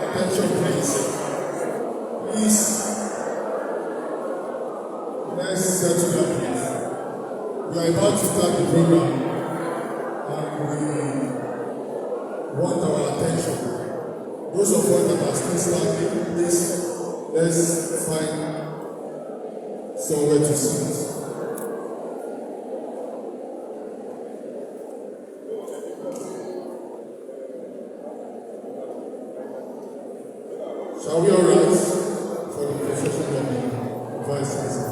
Attention, please. Please, let's settle down, please. We are about to start the program, and we want our attention. Those of us that are still standing, please, let's find somewhere to sit. Shall we all rise for the procession of the Vice Chancellor?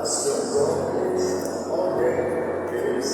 Still broken, all game is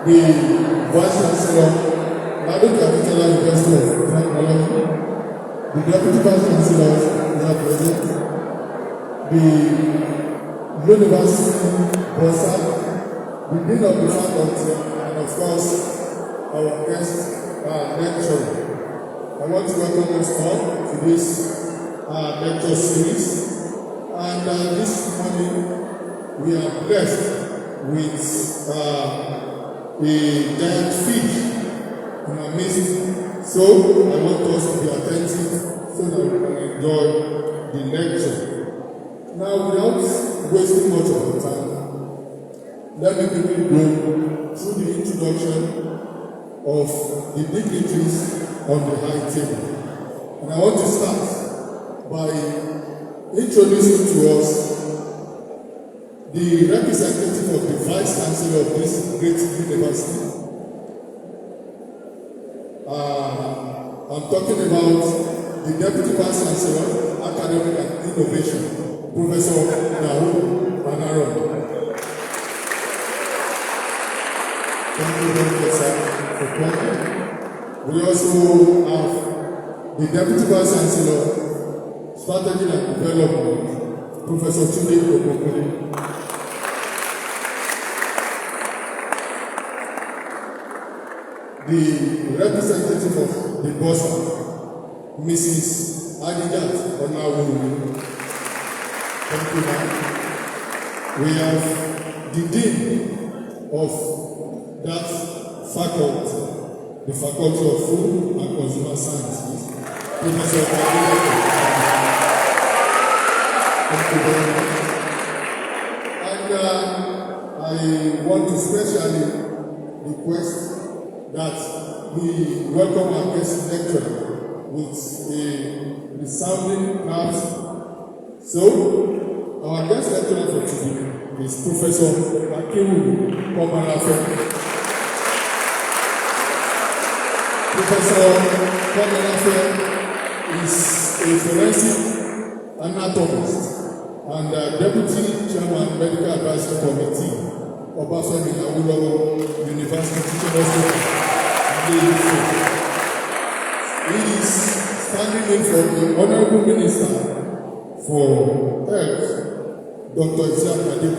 the Vice Chancellor, Nadokabitala University of Technology, the Deputy Vice Chancellor, we are present, the University Bossa, the Dean of the Faculty, and of course, our guest lecturer. I want to welcome us all to this lecture series. And this morning, we are blessed with a giant fish in our midst. So I want us to be attentive so that we can enjoy the lecture. Now, without wasting much of our time, let me quickly go through the introduction of the dignitaries on the high table. And I want to start by introducing to us the representative of the Vice Chancellor of this great university. I'm talking about the Deputy Vice Chancellor, Academic and Innovation, Professor Nahu Anaron. Thank you very much, sir, for coming. We also have the Deputy Vice Chancellor, Strategy and Development, Professor Tunde Okokole. The representative of the Bossa, Mrs. ADEKUNLE. Thank you, ma'am. We have the Dean of that faculty, the Faculty of Food and Consumer Sciences, Professor ADEKUNLE. Thank you very much. And I want to specially request that we welcome our guest lecturer with a resounding clap. So, our guest lecturer for today is Professor Akiru Komarafe. Professor Komarafe is a forensic anatomist and Deputy Chairman Medical Advisory Committee, Obafemi Awolowo University Teaching Hospital. He is standing in for the Honorable Minister for Health, Dr. IZIAQ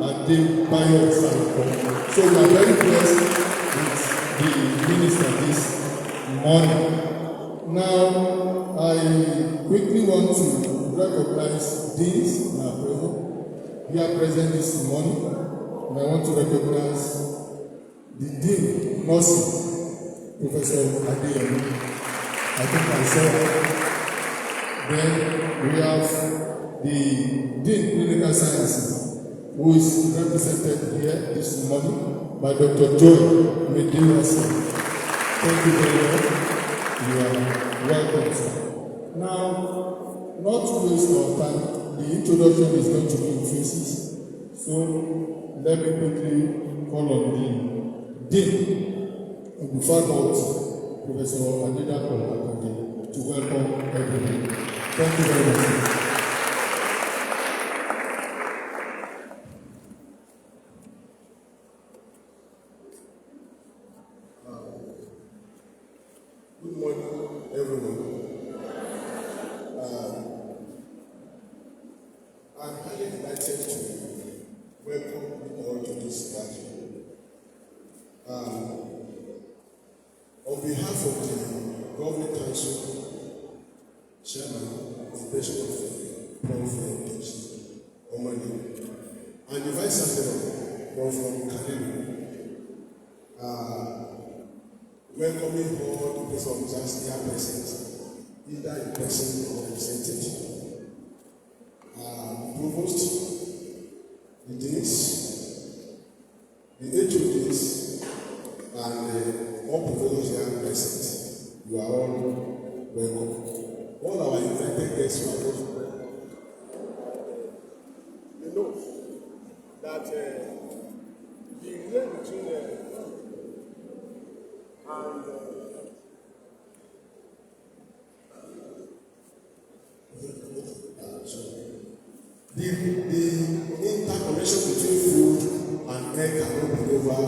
ADEBAYO SALAKO. So we are very blessed with the Minister this morning. Now, I quickly want to recognize these who are present. We are present this morning, and I want to recognize the Dean Nursing, Professor Adeyemi. I think I saw. Then we have the Dean Clinical Sciences, who is represented here this morning by Dr. Joy Medewasa. Thank you very much. You are welcome, sir. Now, not to waste our time, the introduction is going to be in phases. So, let me quickly call on the Dean of the faculty, Professor ADEKUNLE, to welcome everyone. Thank you very much. Good morning, everyone. I'm highly delighted to welcome you all to this gathering. On behalf of the Governing Council, Chairman of the Bishop of Prof. Omani, and the Vice Chancellor, Prof. Khalil, welcoming all the persons here present, either in person or representative. Provost, the deans, the HODs, and all professors here present. You are all welcome. All our invited guests are also welcome. You know that the relay between and the interconnection between food and air cannot be over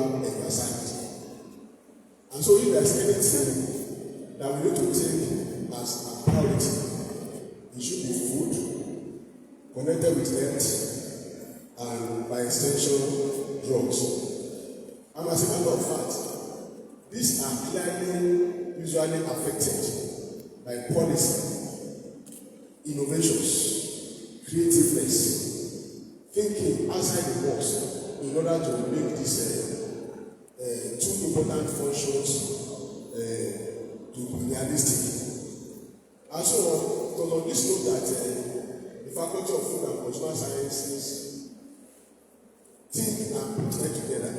assignment. And so if there's anything that we need to take as a priority, it should be food, connected with health, and by extension, drugs. And as a matter of fact, these are clearly usually affected by policy, innovations, creativeness, thinking outside the box in order to make these two important functions to be realistic. And so, on this note that the Faculty of Food and Consumer Sciences think and put them together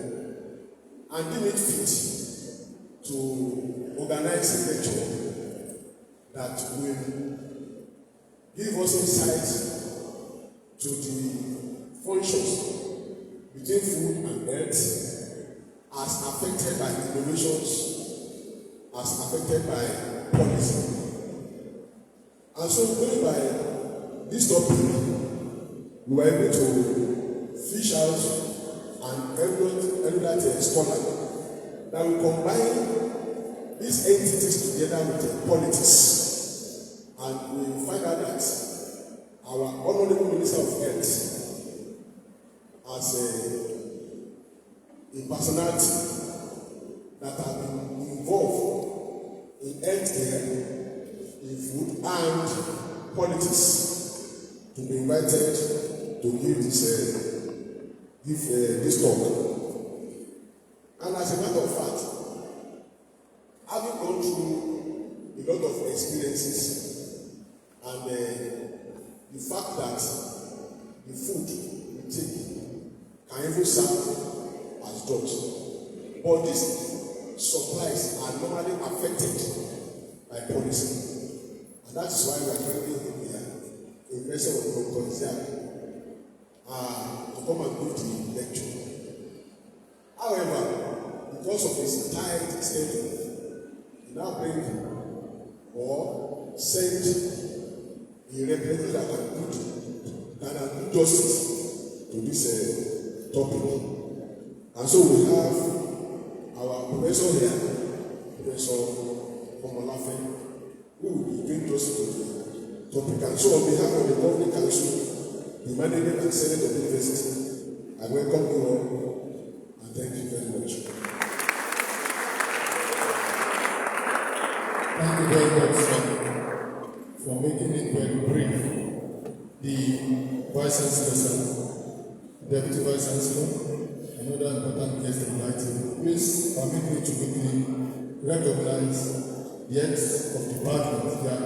and deem it fit to organize a lecture that will give us insight to the functions between food and health as affected by innovations, as affected by policy. And so going by this topic, we were able to fish out an eminent scholar that will combine these entities together with politics, and we will find out that our Honorable Minister of Health as a personality that has been involved in healthcare, in food and politics, to be invited to give this talk. And as a matter of fact, having gone through a lot of experiences and the fact that the food we take can even serve as drugs, but these supplies are normally affected by policy, and that is why we are bringing him here in person of Dr. IZIAQ to come and give the lecture. However, because of his tight schedule, he now bring or send a representative that can do justice to this topic. And so we have our professor here, Professor Omolafe, who will be doing justice to the topic. And so on behalf of the Governing Council, the Management and Senate of the University, I welcome you all and thank you very much. Thank you very much, sir, for making it very brief. The Vice Chancellor, Deputy Vice Chancellor, another important guest invited. Please permit me to quickly recognize the heads of department here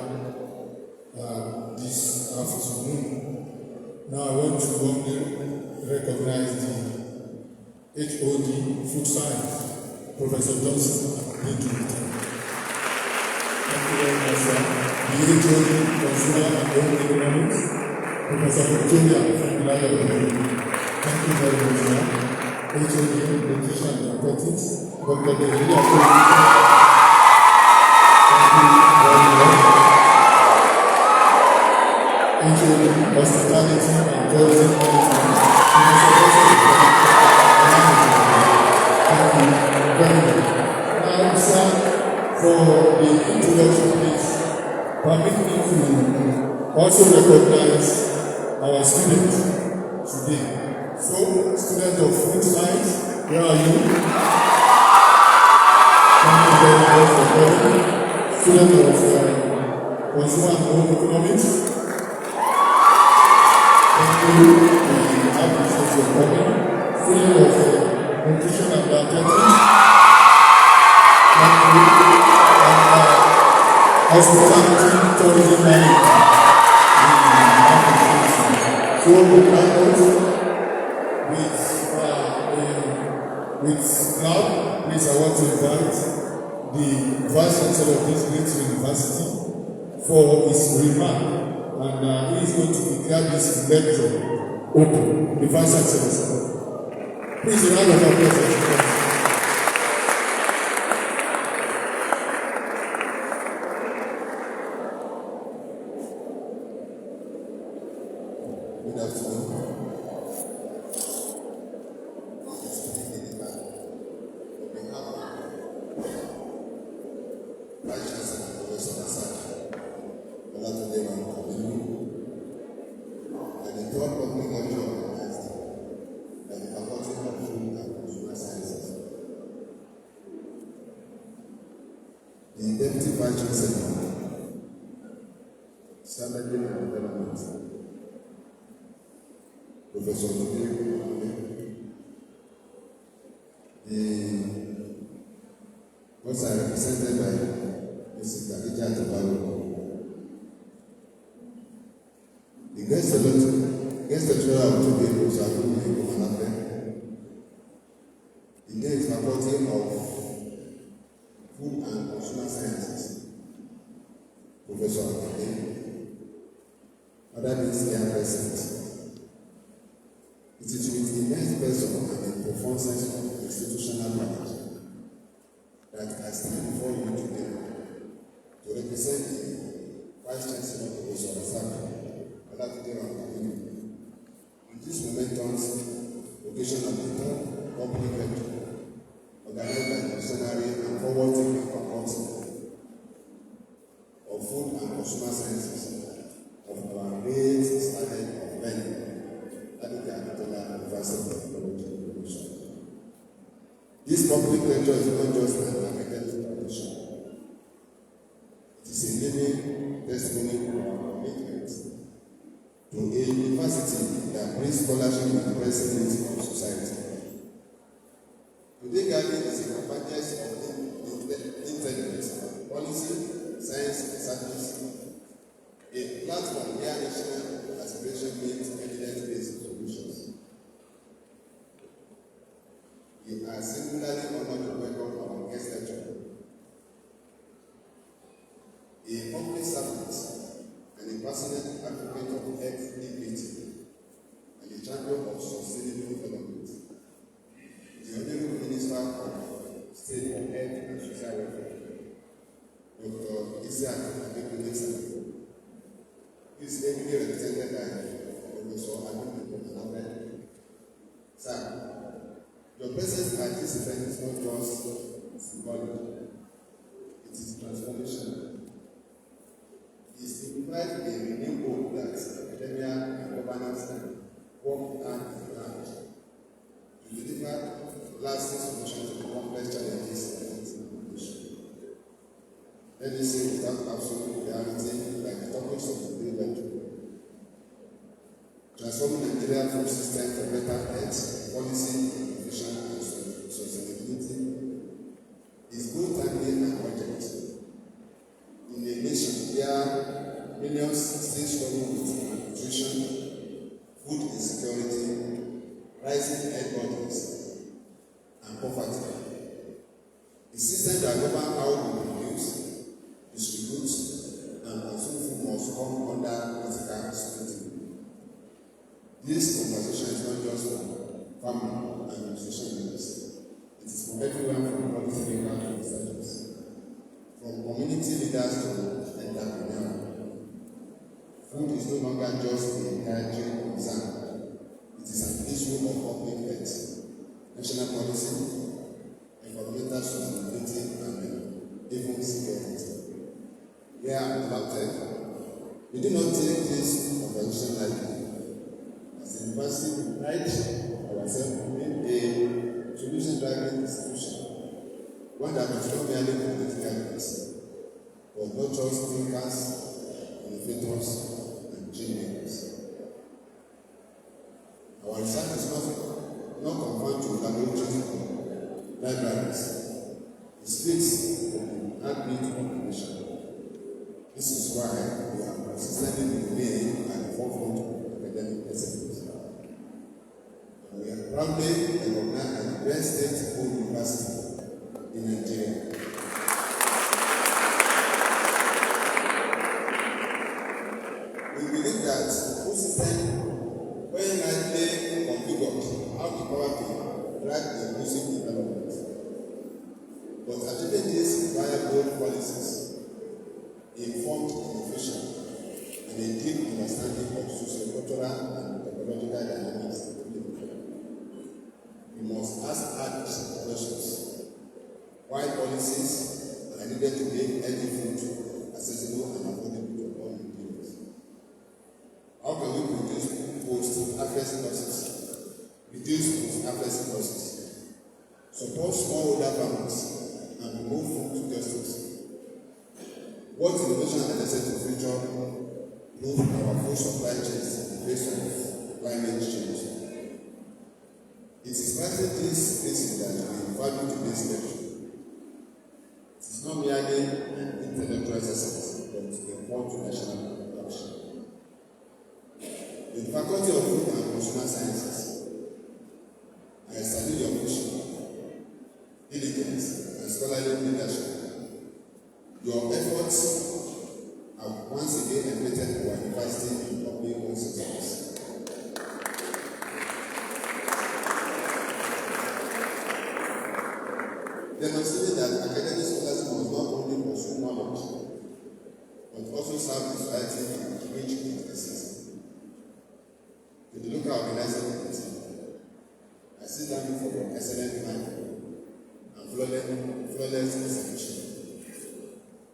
this afternoon. Now I want to warmly recognize the HOD Food Science, Professor Johnson. Thank you very much, sir. The HOD Consumer and Home Economics, Professor Victoria from Nigeria. Thank you very much, sir. HOD Nutrition and Narcotics, Dr. ADEKUNLE. Thank you very much. HOD Hospitality and Tourism Management, Thank you very much. Now, sir, for the introduction, please permit me to also recognize our students today. So, student of food science, where are you? Thank you very much for coming. Student of consumer and home economics, thank you for the appreciation for coming. Student of nutrition and dietetics, thank you. And hospitality, tourism management, so we can with now, please, I want to invite the Vice Chancellor of this great university for his remark, and he is going to declare this lecture open. The Vice Chancellor, please, a round of applause. Good afternoon. Vice Chancellor, Strategy and Development, Professor ADEKUNLE, was represented by Mrs. ADEBAYO. The guest lecturer of today was ADEKUNLE. The day is Faculty of Food and Consumer Sciences, Professor ADEBAYO. Other days they are present. It is with immense pleasure and a profound sense of institutional knowledge that I stand before you today to represent the Vice Chancellor Professor SALAKO on this momentous occasion of the third public lecture organized by the Missionary and Forward-Thinking Faculty of Food and Consumer Sciences of our great standard of learning at the ADEKUNLE University of Technology and Innovation. This public lecture is not just an academic tradition. It is a living testimony of our commitment to a university that brings scholarship with the pressing needs of society. Today, gathering is a convergence of intelligence, policy, science, and service. A platform where national aspiration meets evidence-based solutions. We are singularly honored to welcome our guest lecturer, a public servant and a passionate advocate of health equity and a champion of sustainable development. The Honorable Minister of State for Health and Social Welfare, Dr. IZIAQ, is ably represented by Professor ADEKUNLE. Sir, your presence at this event is not just symbolic, it is transformational. It signifies a renewed hope that academia and governance can work hand in hand to deliver lasting solutions to the complex challenges of education. Let me say without absolute reality, like the topics of today's lecture. Transforming Nigerian food system for better health, policy, innovation, and sustainability is both timely and urgent. In a nation where millions still struggle with malnutrition, food insecurity, rising health burdens, and poverty, the system that governs how we produce, distribute, and consume food must come under critical scrutiny. This conversation is not just for farming and nutrition leaders. It is for everyone from policymakers to researchers, from community leaders to entrepreneurs. Food is no longer just a dietary concern. It is an issue of public health, national policy, environmental sustainability, and even security. Here at Adapted, we do not take this conversation lightly. As a university, we pride ourselves on being a solution-driving institution, one that is not merely political based, but not just thinkers, innovators, and geniuses. Our research is not confined to laboratories or libraries. It speaks of the heartbeat of the nation. This is why we have consistently remained at the forefront of academic excellence. And we are proudly recognized as the best state-owned university in Nigeria. We believe that food system, when rightly configured, have the power to drive inclusive development. But achieving this requires bold policies, informed innovation, and a deep understanding of socio-cultural and technological dynamics. We must ask hard questions. Why policies are needed to make healthy food accessible and affordable to all Nigerians? How can we reduce post-harvest losses, support smallholder farmers, and remove food justice? what innovation are necessary to future proof our food supply chains in the face of climate change. It is precisely this reason that we value today's lecture. It is not merely an intellectual exercise, but a call to national action. In the Faculty of Food and Consumer Sciences, I salute your vision, diligence, and scholarly leadership. Your efforts have once again elevated our university in public institutions. Demonstrating that academic scholarship must not only pursue knowledge, but also serve the society in which it exists. To the local organizing committee, I sit down for your excellent mind and flawless execution.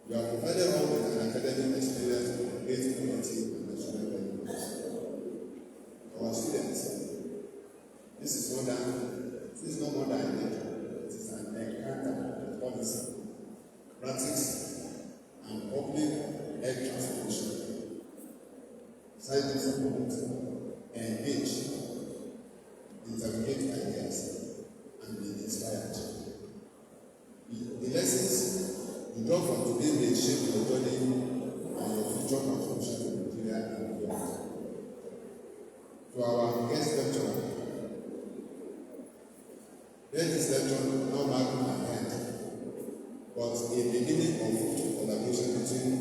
You have provided all with an academic experience in the great community and national values. Our students, this is no more than a lecture. It is an encounter with policy, practice, and public health transformation. Scientists support, engage, interrogate ideas, and be inspired. The lessons you draw from today may shape your journey and your future contribution to Nigeria and beyond. To our guest lecturer, let this lecture not mark an end, but a beginning of fruitful collaboration between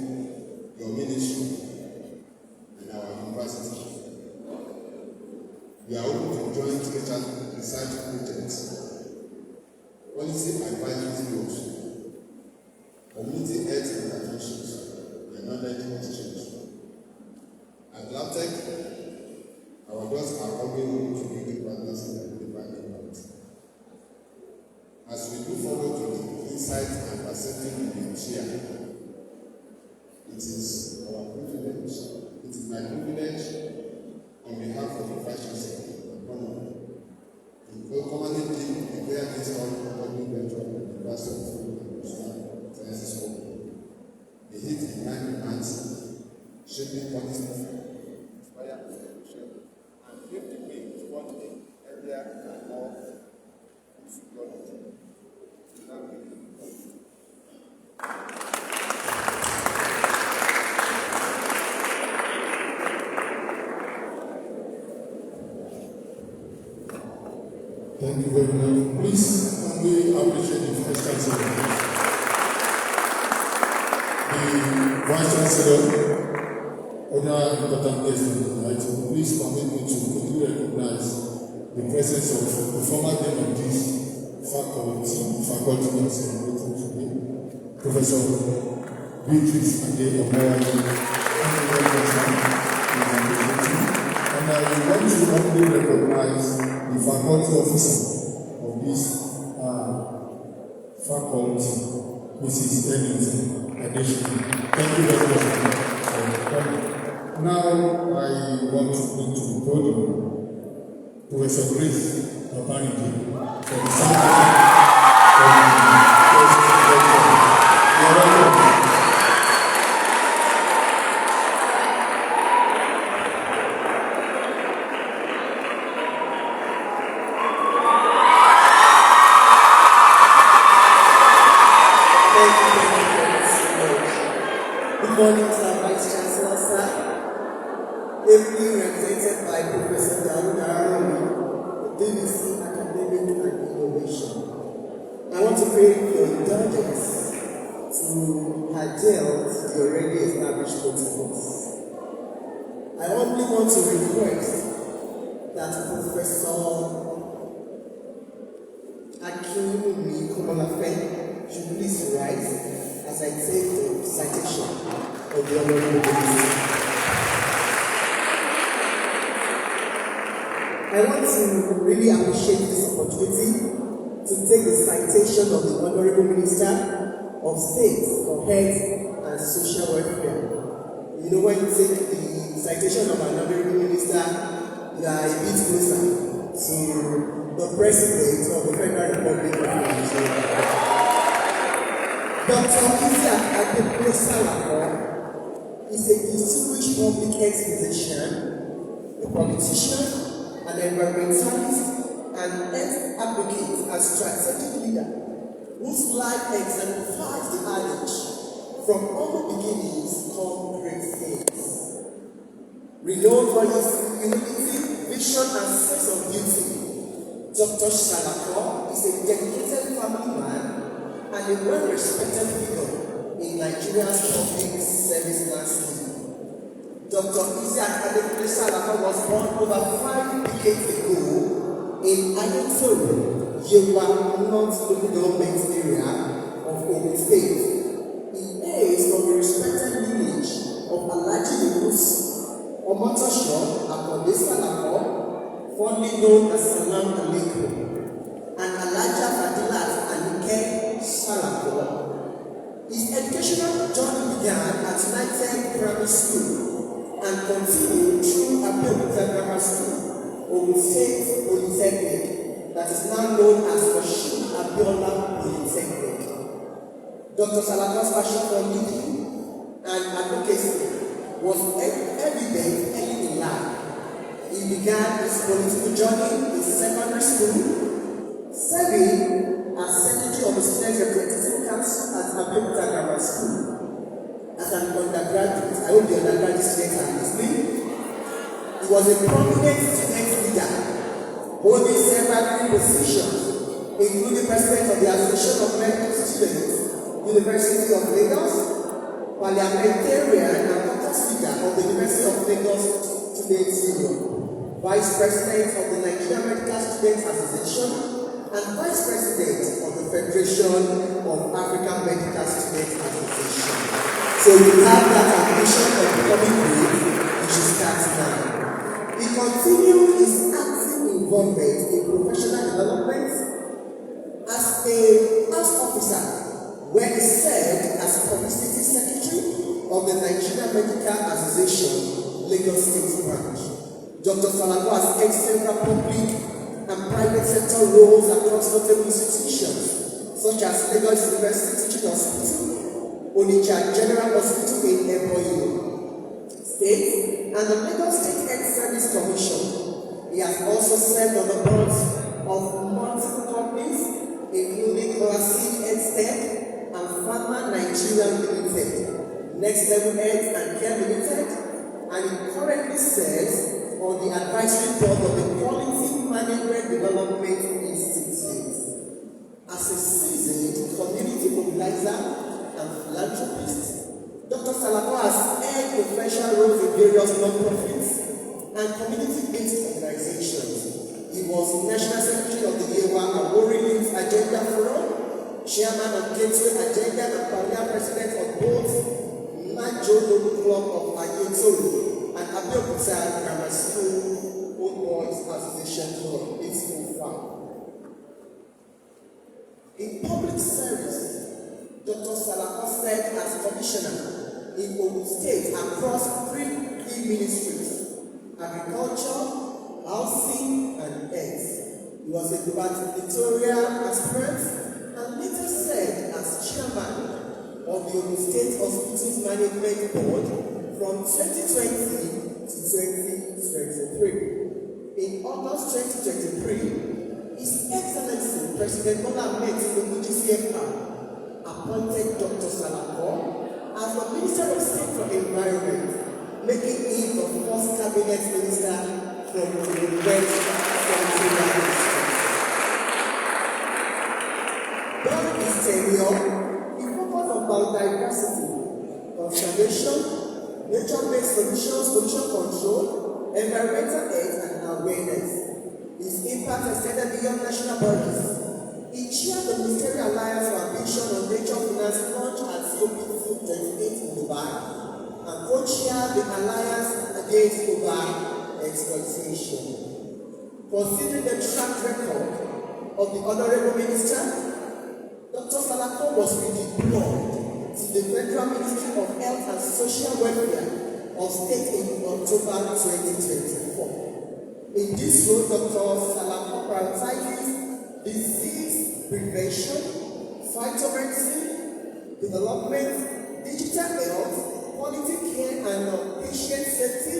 your ministry and our university. We are open to joint research projects, policy advisory groups, community health interventions, and knowledge exchange. At LabTech, our doors are always open to building partners in the delivery impact. As we look forward to the insight and perception we will share, it is our privilege, it is my privilege on behalf of the Vice Chancellor and Honorable to commonly declare this public lecture at the University of Food and Consumer Sciences School. The hit in 9 months, shaping policy, inspire execution, and pave the way toward the area and more security. Thank you very much. Please, can we appreciate the Vice Chancellor? The Vice Chancellor, other important guests on the night, please permit me to quickly recognize the presence of the former dean of this faculty that's celebrating today, Professor Beatrice Adebayo. And I want to humbly recognize the faculty officer of this faculty, Mrs. Ellington Adeshina. Thank you very much for coming. Now I want to bring to the podium Professor Grace Obarije for the ceremony of the first lecture. You are welcome. Good morning, Sir Vice Chancellor, sir. Ably represented by Professor Darun, the DVC Academic and Innovation. I want to pray for your indulgence to adhere to the already established protocols. I only want to request that Professor Akinwumi Komolafe should please rise as I take the citation of the Honorable Minister. I want to really appreciate this opportunity to take the citation of the Honorable Minister of State for Health and Social Welfare. You know, when you take the citation of an Honorable Minister, you are a bit closer to the President of the Federal Republic of Nigeria. Dr. IZIAQ SALAKO is a distinguished public health physician, a politician, an environmentalist, and health advocate and strategic leader whose life exemplifies the adage, from humble beginnings come great things. Renowned for his humility, vision, and sense of duty, Dr. SALAKO is a dedicated family man and a well-respected figure in Nigeria's public service landscape. Dr. ADEKUNLE was born over 5 decades ago in ADEBAYO, North Local Government area of Ogun State. He hails from a respected lineage of Alhaji Omotosho Akonde Salako, fondly known as ADEKUNLE, and Alhaja Fadilat Anike Salako. His educational journey began at United Primary School and continued through ADEBAYO Grammar School, Ogun State Polytechnic, that is now known as Moshood Abiola Polytechnic. Dr. Salako's passion for leading and advocacy was evident early in life. He began his political journey in secondary school, serving as secretary of the Student Representative Council at ADEBAYO Grammar School. As an undergraduate, I hope the undergraduate students are listening. He was a prominent student leader, holding several positions, including president of the Association of Medical Students, University of Lagos, parliamentarian and doctor speaker of the University of Lagos Students Union, vice president of the Nigerian Medical Students Association, and vice president of the Federation of African Medical Students Association. So you have that ambition of becoming great, you should start now. He continued his active involvement in professional development as a house officer, where he served as publicity secretary of the Nigerian Medical Association, Lagos State branch. Dr. SALAKO has held several public and private sector roles across notable institutions, such as Lagos University Teaching Hospital, Onitsha General Hospital in Ebonyi State, and the Lagos State Health Service Commission. He has also served on the boards of multiple companies, including Classic Health and Pharma Nigeria Limited, Next Level Health and Care Limited, and he currently serves on the advisory board of the Quality Management Development Institute. As a seasoned community mobilizer and philanthropist, Dr. SALAKO has held influential roles in various non-profits and community-based organizations. He was National Secretary of the Yewa Awori Links Agenda Forum, Chairman of Gateway Agenda, and Pioneer President of both Najo Local Club of Ayetoro and ADEBAYO Grammar School Old Boys Association Club. It's so far. In public service, Dr. SALAKO served as commissioner in Ogun State across 3 key ministries: agriculture, housing, and health. He was a gubernatorial aspirant and later served as chairman of the Ogun State Hospitals Management Board from 2020 to 2023. In August 2023, His Excellency President Bola Ahmed Tinubu GCFR appointed Dr. SALAKO as the Minister of State for Environment, making him the first cabinet minister from the West Central. During his tenure, he focused on biodiversity, conservation, nature-based solutions, pollution control, environmental health, and awareness. His impact extended beyond national borders. He chaired the Ministerial Alliance for Ambition on Nature Finance launch at COP28 in Dubai, and co-chaired the Alliance Against Global Exploitation. Considering the track record of the Honorable Minister, Dr. SALAKO was redeployed to the Federal Ministry of Health and Social Welfare of State in October 2024. In this role, Dr. SALAKO prioritizes disease prevention, phytomedicine, development, digital health, quality care and patient safety,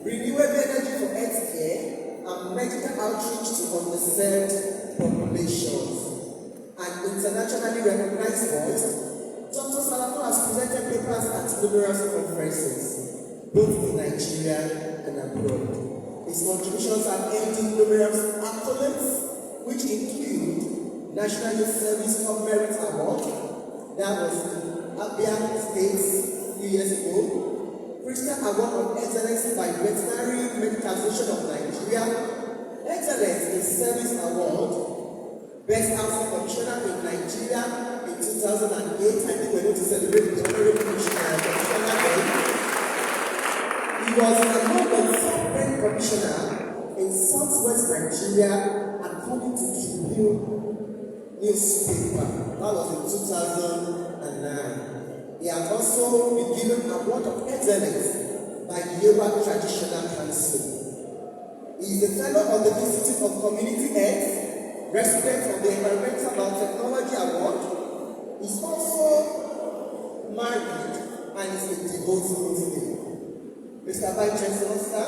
renewable energy for health care, and medical outreach to underserved populations. An internationally recognized voice, Dr. Salako has presented papers at numerous conferences, both in Nigeria and abroad. His contributions have earned him numerous accolades, which include National Youth Service of Merit Award, that was in Abia State a few years ago, Christian Award of Excellence by Veterinary Medical Association of Nigeria, Excellence in Service Award, Best Housing Commissioner in Nigeria in 2008. I think we're going to celebrate the Honorable Commissioner Day. He was among the top 10 commissioner in Southwest Nigeria according to Tribune newspaper. That was in 2009. He has also been given Award of Excellence by the Yoruba Traditional Council. He is a fellow of the Institute of Community Health, recipient of the Environmental Biotechnology Award. He's also married and is a devoted Muslim. Mr. Vice Chancellor, sir,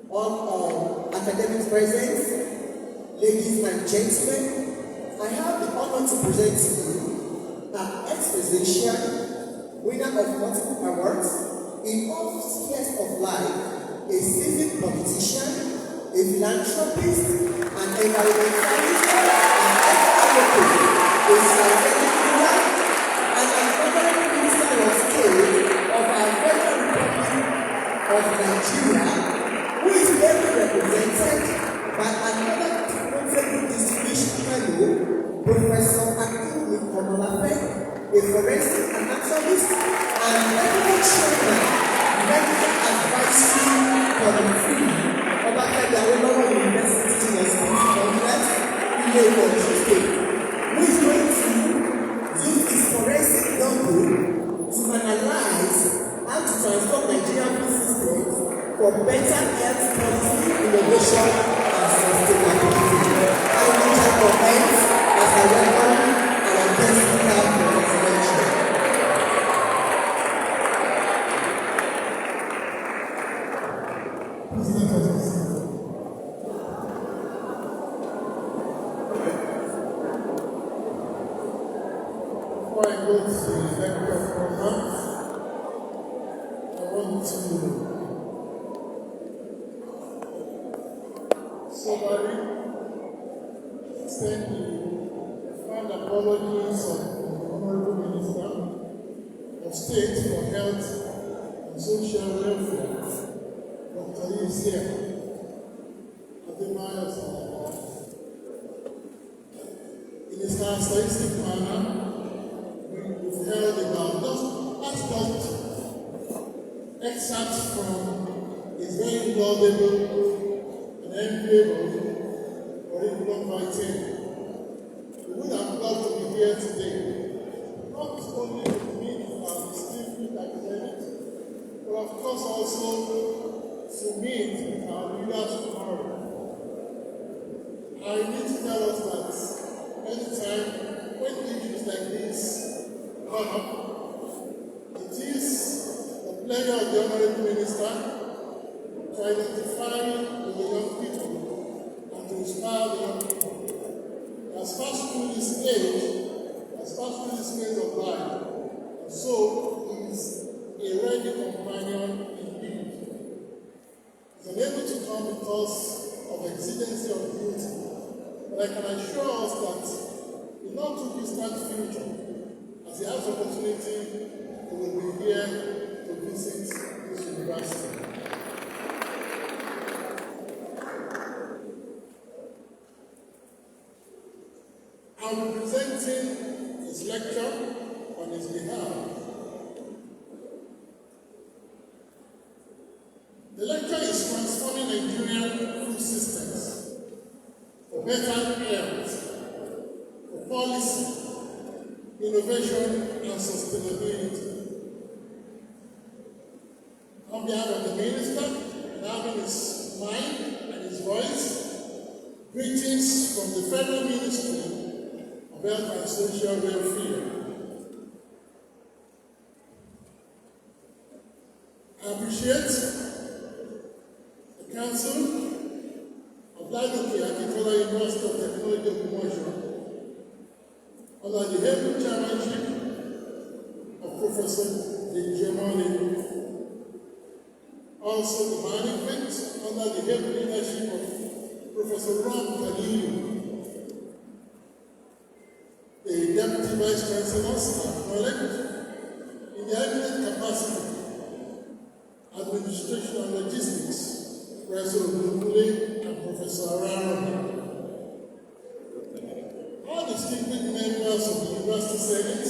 on academic presence, ladies and gentlemen, I have the honor to present to you an ex-physician, winner of multiple awards in all spheres of life, a civic politician, a philanthropist, an environmentalist, an advocate, a scientific leader, and an honorary minister of state of our Federal Republic of Nigeria, who is very represented by another notable distinguished fellow, Professor ADEKUNLE, a forensic anatomist and medical chairman, medical advisory committee. University who is going to use his forensic notebook to analyze how to transform Nigerian food systems for better health policy, innovation, and sustainability. I will check your hands as I welcome our guest speaker for this lecture. State for Health and Social Welfare, Dr. IZIAQ, ADEBAYO. In his characteristic manner, we've heard about just excerpts from his very laudable and enviable curriculum vitae. We would have loved to be here today, not only with me distinguished academics, but of course also to meet with our leaders tomorrow. I need to tell us that anytime when issues like this come up, it is the pleasure of the Honorable Minister to identify with the young people and to inspire the young people. As passed through this age, as passed through this phase of life, so he is a ready companion indeed. He is unable to come because of exigency of duty, but I can assure us that in not too distant future, as he has opportunity, he will be here to visit this university. I will be presenting his lecture on his behalf. The lecture is transforming Nigerian food systems for better health, for policy, innovation, and sustainability. On behalf of the Minister, and having his mind and his voice, greetings from the Federal Ministry of Health and Social Welfare. I appreciate the Council of ADEKUNLE University of Technology of Commercial under the heavy chairmanship of Professor NIGERIAN. Also the management under the heavy leadership of Professor the Deputy Vice Chancellors are acknowledged in their eminent capacity, Administration and Logistics, Professor ADEKUNLE and Professor Araro. All distinguished members of the University Senate,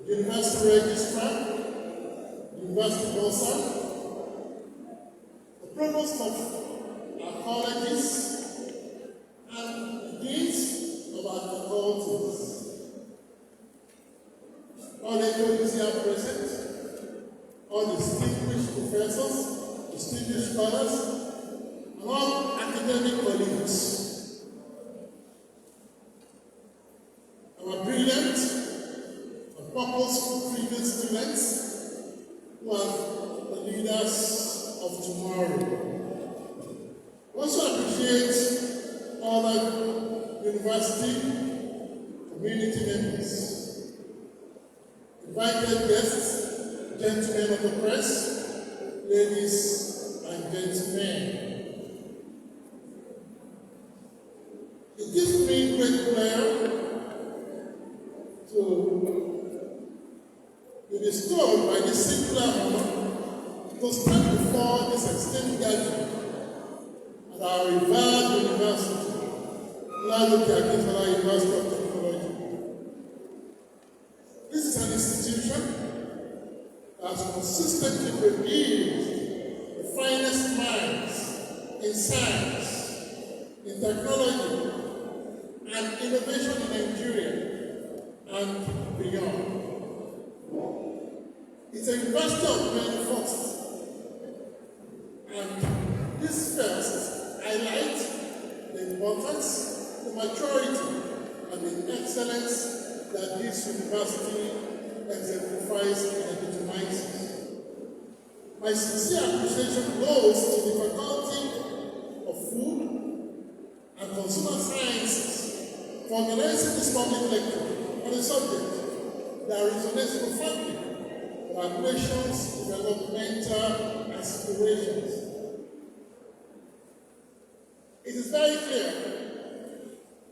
the University Registrar, the University Board, the Provost of our colleges, and the deans of our faculties. All ADEKUNLEs here present, all distinguished professors, distinguished scholars, and all academic colleagues. Our brilliant and purposeful students who are the leaders of tomorrow. Also appreciate all the university community members, invited guests, gentlemen of the press, ladies and gentlemen. It gives me great pleasure to be bestowed by this singular honor to stand before this esteemed gathering at our revered university, ADEKUNLE University of Technology. This is an institution that has consistently produced the finest minds in science, in technology, and innovation in Nigeria and beyond. It's a university of many firsts, and this first highlights the importance, the maturity, and the excellence that this university exemplifies and epitomizes. My sincere appreciation goes to the Faculty of Food and Consumer Sciences for organizing this public lecture on a subject that resonates profoundly with our nation's developmental aspirations. It is very clear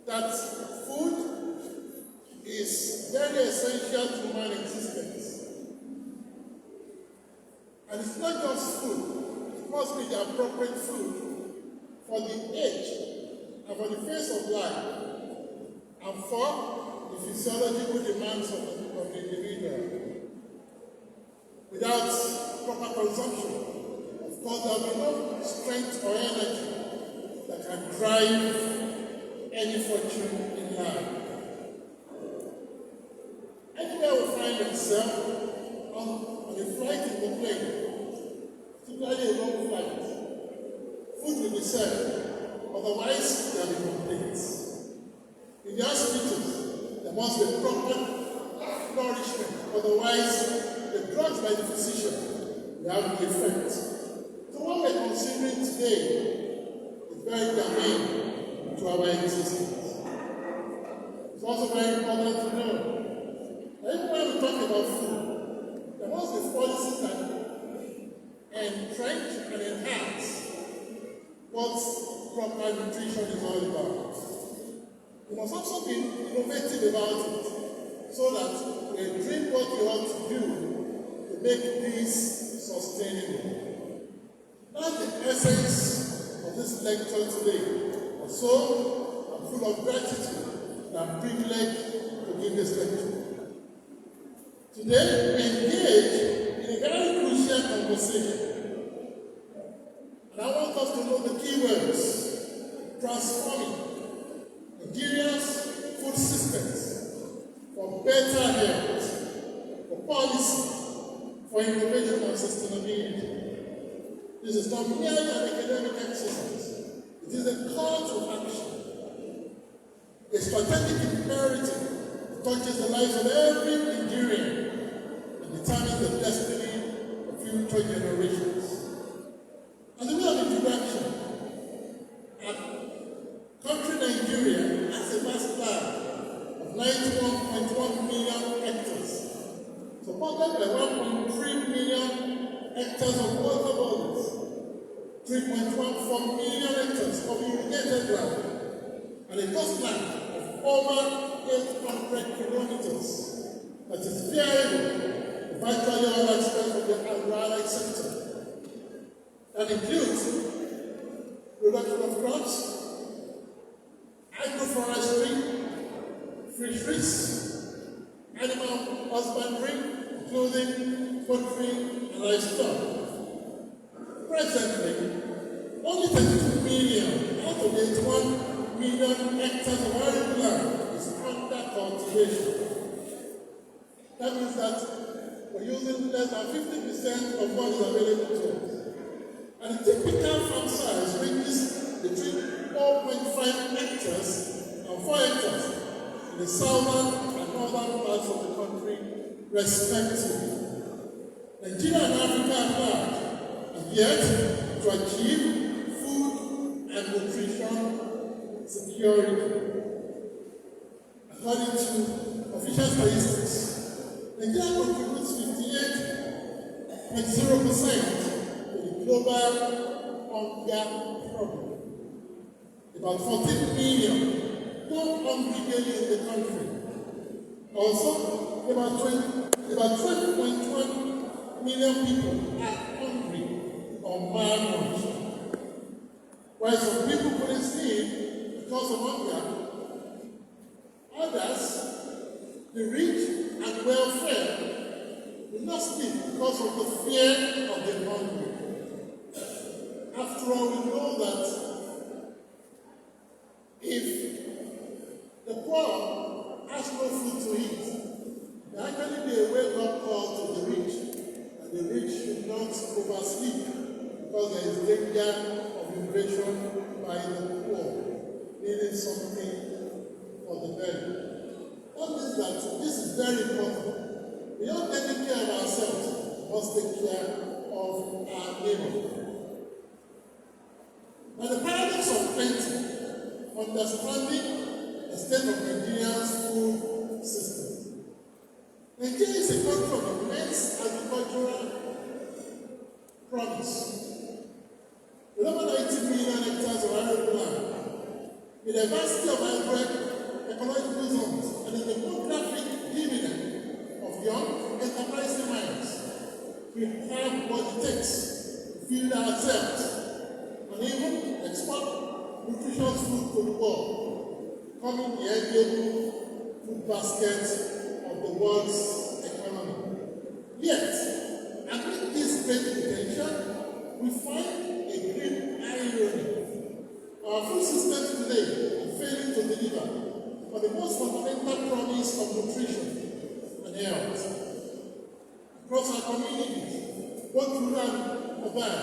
that food is very essential to human existence. And it's not just food, it must be the appropriate food for the age and for the phase of life and for the physiological demands of the individual. Without proper consumption, of course, there will be no strength or energy that can drive any fortune in life. Anywhere we find ourselves on a flight in the plane, particularly a long flight, food will be served, otherwise there will be complaints. In the hospitals, there must be proper nourishment, otherwise the drugs by the physician will have no effect. So what we're considering today is very germane to our existence. It's also very important to know that even when we talk about food, there must be policies that entrench and enhance what proper nutrition is all about. We must also be innovative about it so that we drink what we ought to do to make this sustainable. That's the essence of this lecture today. And so, I'm full of gratitude and I'm privileged to give this lecture. Today, we engage in a very crucial conversation. And I want us to know the keywords: transforming Nigeria's food systems for better health, for policy, for innovation and sustainability. This is not merely an academic exercise. It is a call to action, a strategic imperative that touches the lives of every Nigerian and determines the destiny of future supported by 1.3 million hectares of water bodies, 3.14 million hectares of irrigated land, and a coastline of over 800 kilometers that is variable in virtually all aspects of the agri sector. That includes production of crops, agroforestry, fisheries, animal husbandry, clothing, poultry, and livestock. Presently, only 32 million out of the 81 million hectares of arable land is under cultivation. That means that we're using less than 50% of what is available to us. And the typical farm size ranges between 4.5 hectares and 4 hectares in the southern and northern parts of the country, respectively. Nigeria and Africa at large have yet to achieve food and nutrition security. According to official statistics, Nigeria contributes 58.0% to the global hunger problem. About 14 million go hungry daily in the country. Also, about 12.1 million people are hungry or malnourished. While some people couldn't sleep because of hunger, others, the rich and well-fed, will not sleep because of the fear of the hungry. After all, we know that if the poor has no food to eat, there actually be a wake-up call to the rich, and the rich should not oversleep because there is danger of invasion by the poor, needing something for the belly. That means that this is very important. We don't take care of ourselves, we must take care of our neighbor. Now the paradox of plenty, understanding the state of Nigeria's food system. Nigeria is a country of immense agricultural promise. With over 90 million hectares of arable land, the diversity of ecological zones, and the demographic dividend of young enterprising minds, we have what it takes to feed ourselves and even export nutritious food to the world, becoming the enviable food basket of the world's economy. Yet, amid this great potential, we find a great irony. Our food system today is failing to deliver on the most fundamental promise of nutrition and health. Across our communities, both rural and urban,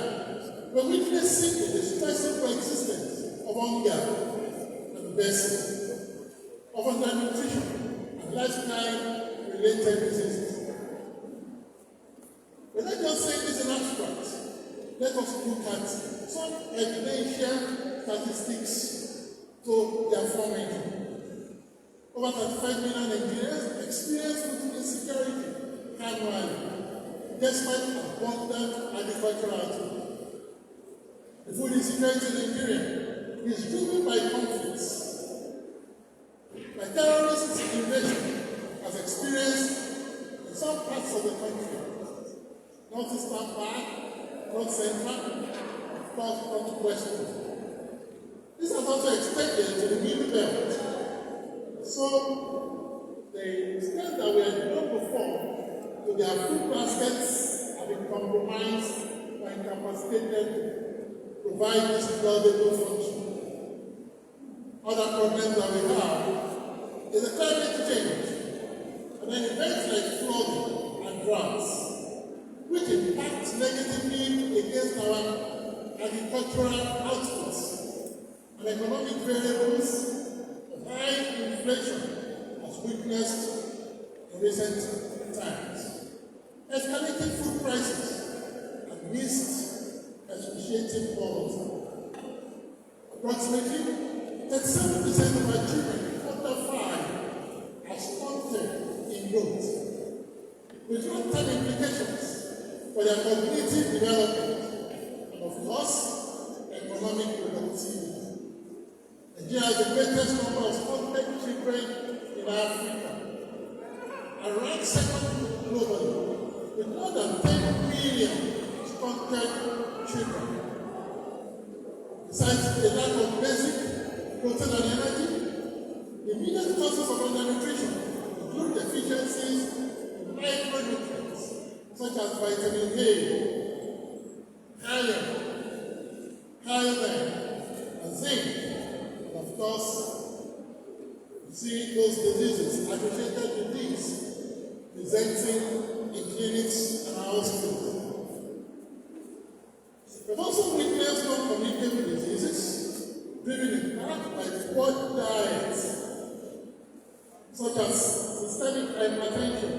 we're witnessing the distressing coexistence of hunger and obesity, of undernutrition and lifestyle-related diseases. We're not just saying this in abstract. Let us look at some evidential statistics to their formation. Over 35 million Nigerians experience food insecurity annually, despite abundant agricultural output. The food insecurity in Nigeria is driven by conflicts, by terrorist invasion, as experienced in some parts of the country, northeastern part, north central, of course, northwestern. This has also extended to the middle belt. So, the extent that we had done before to their food baskets have been compromised or incapacitated to provide this valuable function. Other problems that we have is the climate change, and then events like flooding and droughts, which impacts negatively against our agricultural outputs and economic variables of high inflation as witnessed in recent times. Escalating food prices and missed excruciating poverty. Approximately 37% of our children under 5 are stunted in growth, with 1 long-term implications for their cognitive development and, of course, economic productivity. Nigeria has the greatest number of stunted children in Africa, and ranks second globally with more than 10 million stunted children. Besides the lack of basic protein and energy, the immediate causes of undernutrition include deficiencies in micronutrients such as vitamin A, iron, and zinc. And of course, you see those diseases associated with these presenting in clinics and hospitals. We've also witnessed non-communicable diseases driven in part by poor diets, such as systemic hypertension,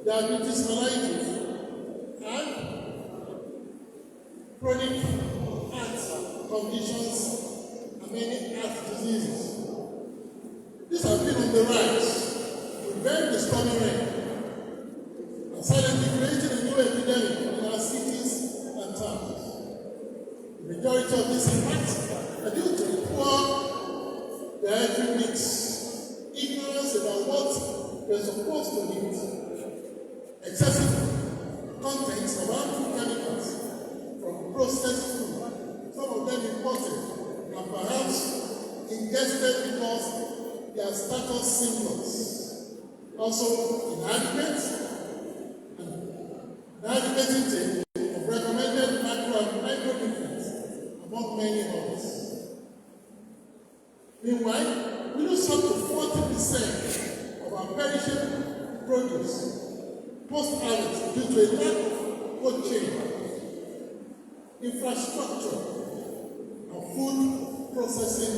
diabetes mellitus, and chronic heart conditions, and many heart diseases. These have been on the rise with very disturbing rate, and silently creating a new epidemic in our cities and towns. The majority of these impacts are due to poor dietary mix, ignorance about what we're supposed to eat, excessive contents of harmful chemicals from processed food, some of them imported, and perhaps ingested because they are status symbols. Also, inadequate intake of recommended macro and micronutrients, among many others. Meanwhile, we lose up to 40% of our perishable produce post-harvest due to a lack of cold chain, infrastructure, and food processing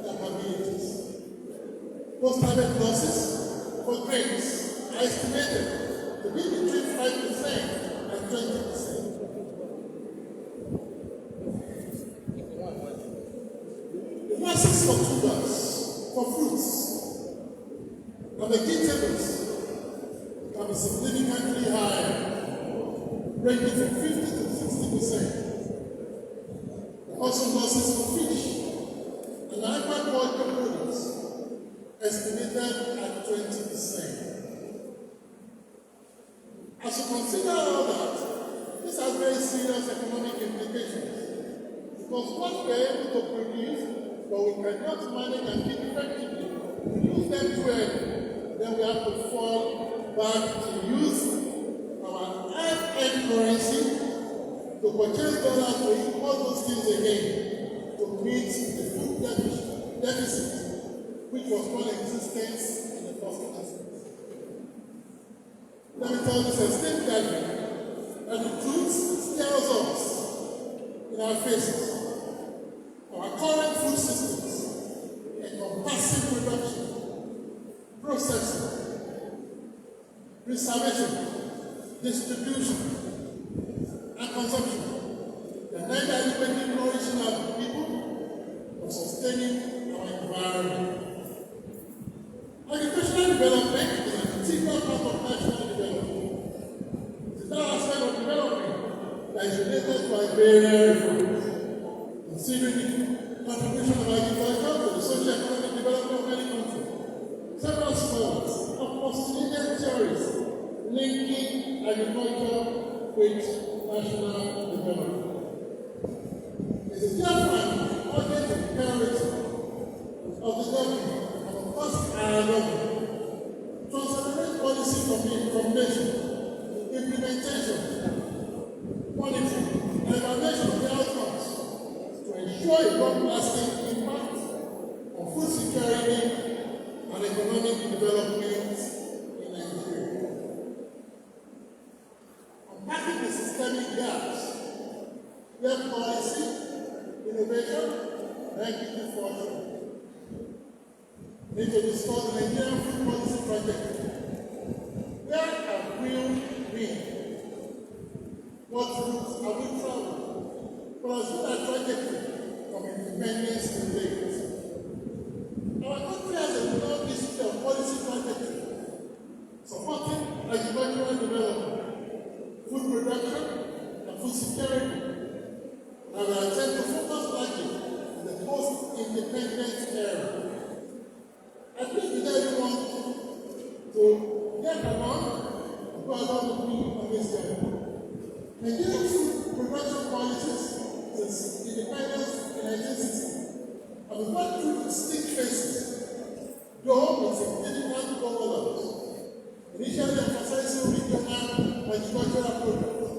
capabilities. Post-harvest losses for grains are estimated to be between 5% and 20%. The losses for tubers, for fruits, and vegetables can be significantly higher, ranging from 50 to 60%. Also losses for fish and aquaculture products estimated at 20%. As you consider all that, this has very serious economic implications, because what we're able to produce, but we cannot manage and keep effectively, we use them too early, then we have to fall back to use our hard-earned currency to purchase dollars to import those things again to meet the food deficit, which was non-existent in the first instance. Let me tell you this esteemed gathering that the truth stares us in our faces. Our current food systems encompassing production, processing, preservation, distribution, and consumption. They are neither adequately nourishing our people or sustaining our environment. Agricultural development is an integral part of national development. It is that aspect of development that is related to agrarian reforms. Considering the contribution of agriculture to the socio-economic development of any country, several scholars have postulated theories linking agriculture with national development. It is therefore an urgent imperative of the government, and of course our government, to accelerate policy formulation, implementation, monitoring, and evaluation of the outcomes to ensure a long-lasting impact on food security and economic development in Nigeria. Unpacking the systemic gaps where policy, innovation, and equity fortune. We need to discuss the Nigerian food policy project. Where have we been? What routes have we traveled? For us, what our trajectory from independence to date? Our country has a long history of policy trajectory, supporting agricultural development, security. I will attempt to focus largely on the post-independence era. I think with everyone to get along and go along with me on this journey. Nigerian food production policies since independence in 1960 have gone through distinct phases, though with significant overlaps. Initially emphasizing regional agricultural products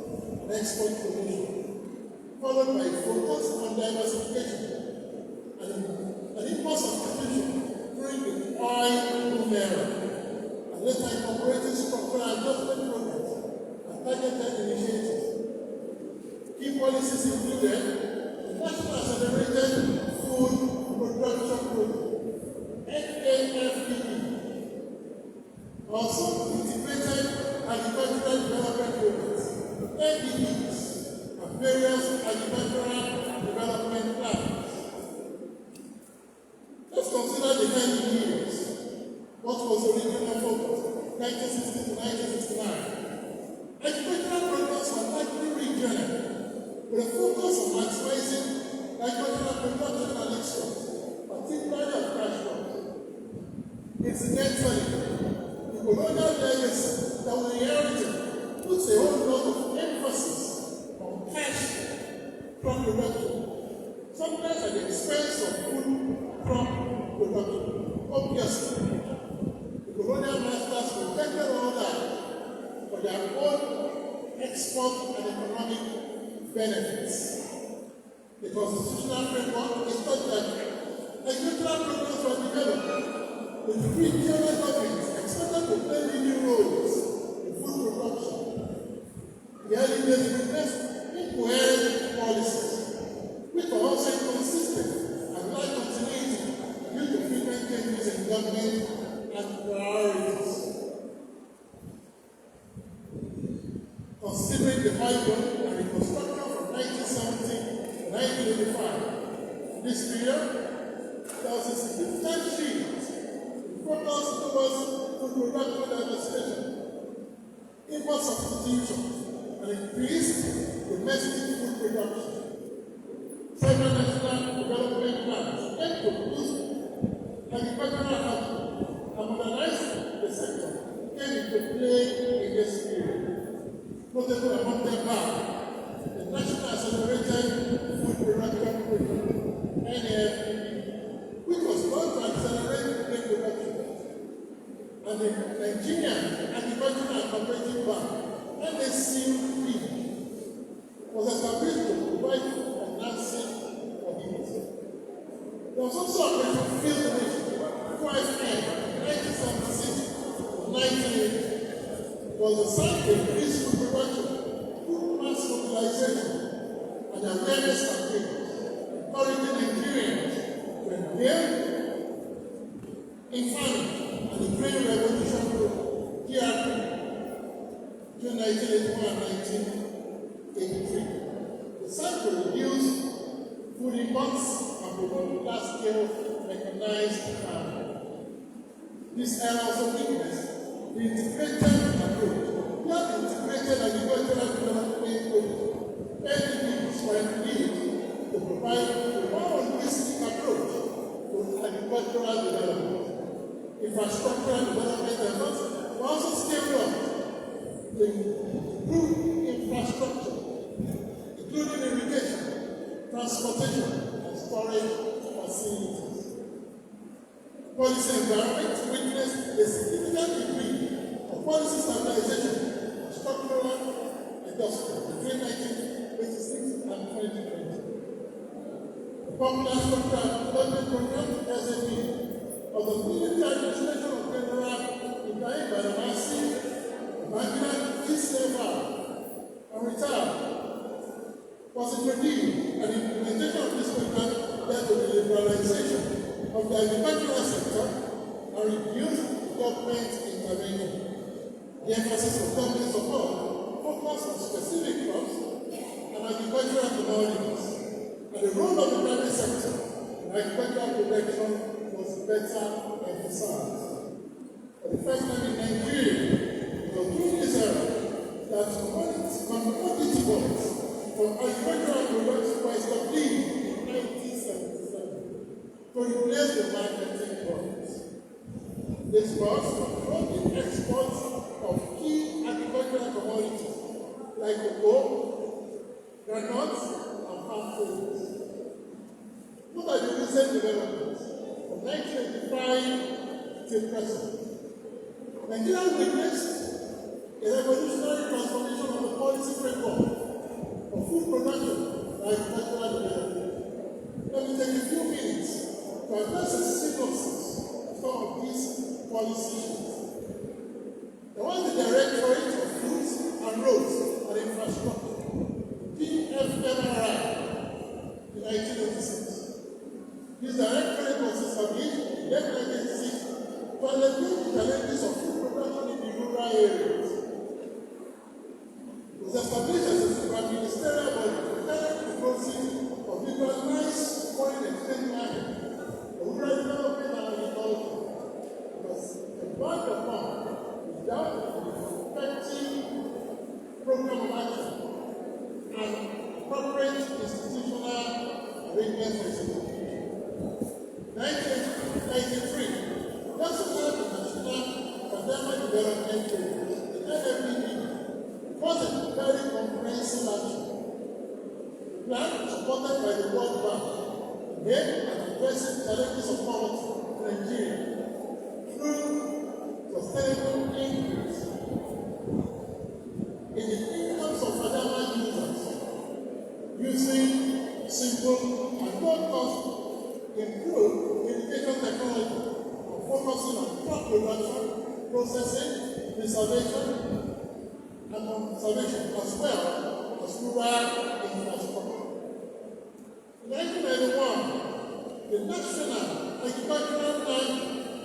and export promotion, followed by focus on diversification and import substitution during the oil boom era, and later incorporating structural adjustment programs and targeted initiatives. Key policies included the National Accelerated Food Production Program, NAFPP, also integrated agricultural development programs, ADEs, and various agricultural development plans. Let's consider the 90 years. What was the original focus? 1960 to 1969. Agricultural programs were largely regional, with a focus on maximizing agricultural production and export, particularly of cash crops. Incidentally, the colonial legacy that we inherited puts a whole lot of emphasis on cash crop production, sometimes at the expense of food crop production. Obviously, the colonial masters protected all that for their own export and economic benefits. The constitutional framework is such that agricultural programs were developed with the regional governments expected to play leading roles in food production. The early days witnessed incoherent policies, which were also inconsistent and lacked continuity due to frequent changes in government and priorities. Considering the high growth and reconstruction from 1970 to 1985, this period, there was a significant shift in focus towards food production diversification, import substitution, and increased domestic food production. Several national development plans aim to boost agricultural output and modernize the sector came into play in this period. Notable among them are the National Accelerated Food Production Program, NIGERIAN, which was born to accelerate grain production, and the Nigerian Agricultural and Cooperative Bank, NACP, was established to provide financing for it. There was also Operation Field Initiative, 5M, 1976 to 1980. Was designed to increase food production, food mass mobilization, and awareness campaigns, encouraging Nigerians to engage in farming and the Grain Revolution Program, GRP, June 1981 and 1983. Designed to reduce food imports and promote large-scale mechanized farming. This era also witnessed the integrated approach. We have integrated agricultural development program. ADEs were indeed to provide a more holistic approach to agricultural development. Infrastructural development efforts were also scaled up to improve infrastructure, including irrigation, transportation, and storage facilities. Policy environment witnessed a significant degree of policy stabilization and structural adjustment between 1986 and 2020. The Popular Structural Development Program, SAP, of the military administration of General Ibrahim Badamasi, Nigerian Peacekeeper, and retired, was introduced, and the implementation of this program led to the liberalization of the agricultural sector and reduced government intervention. The emphasis of government support focused on specific crops and agricultural commodities, and the role of the private sector in agricultural production was better emphasized. For the first time in Nigeria, it was during this era that commodity bonds must control the exports of key agricultural commodities like cocoa, granules, and palm oil. What are the recent developments from 1985 till present? Nigeria witnessed a revolutionary transformation of the policy framework for food production and agricultural development. Let me take a few minutes to address a synopsis of some of these policy issues. There was the Directorate of Foods and Roads and Infrastructure, DFMRI, in 1986. This directorate was established in 1986 to alleviate the challenges of food production in the rural areas. It was established as a supraministerial body to carry the process of liberalized foreign exchange market for rural development and agriculture. It was embarked upon without an effective program of action and corporate institutional arrangements for execution. 1993, National Academic Development Agency, the NFDB, was a very comprehensive action plan supported by the World Bank, aimed at addressing challenges of poverty in Nigeria through sustainable increase in the incomes of farmer users using simple and low-cost improved irrigation technology and focusing on crop production, processing, preservation, and conservation as well as rural infrastructure. In 1991, the National Agricultural Land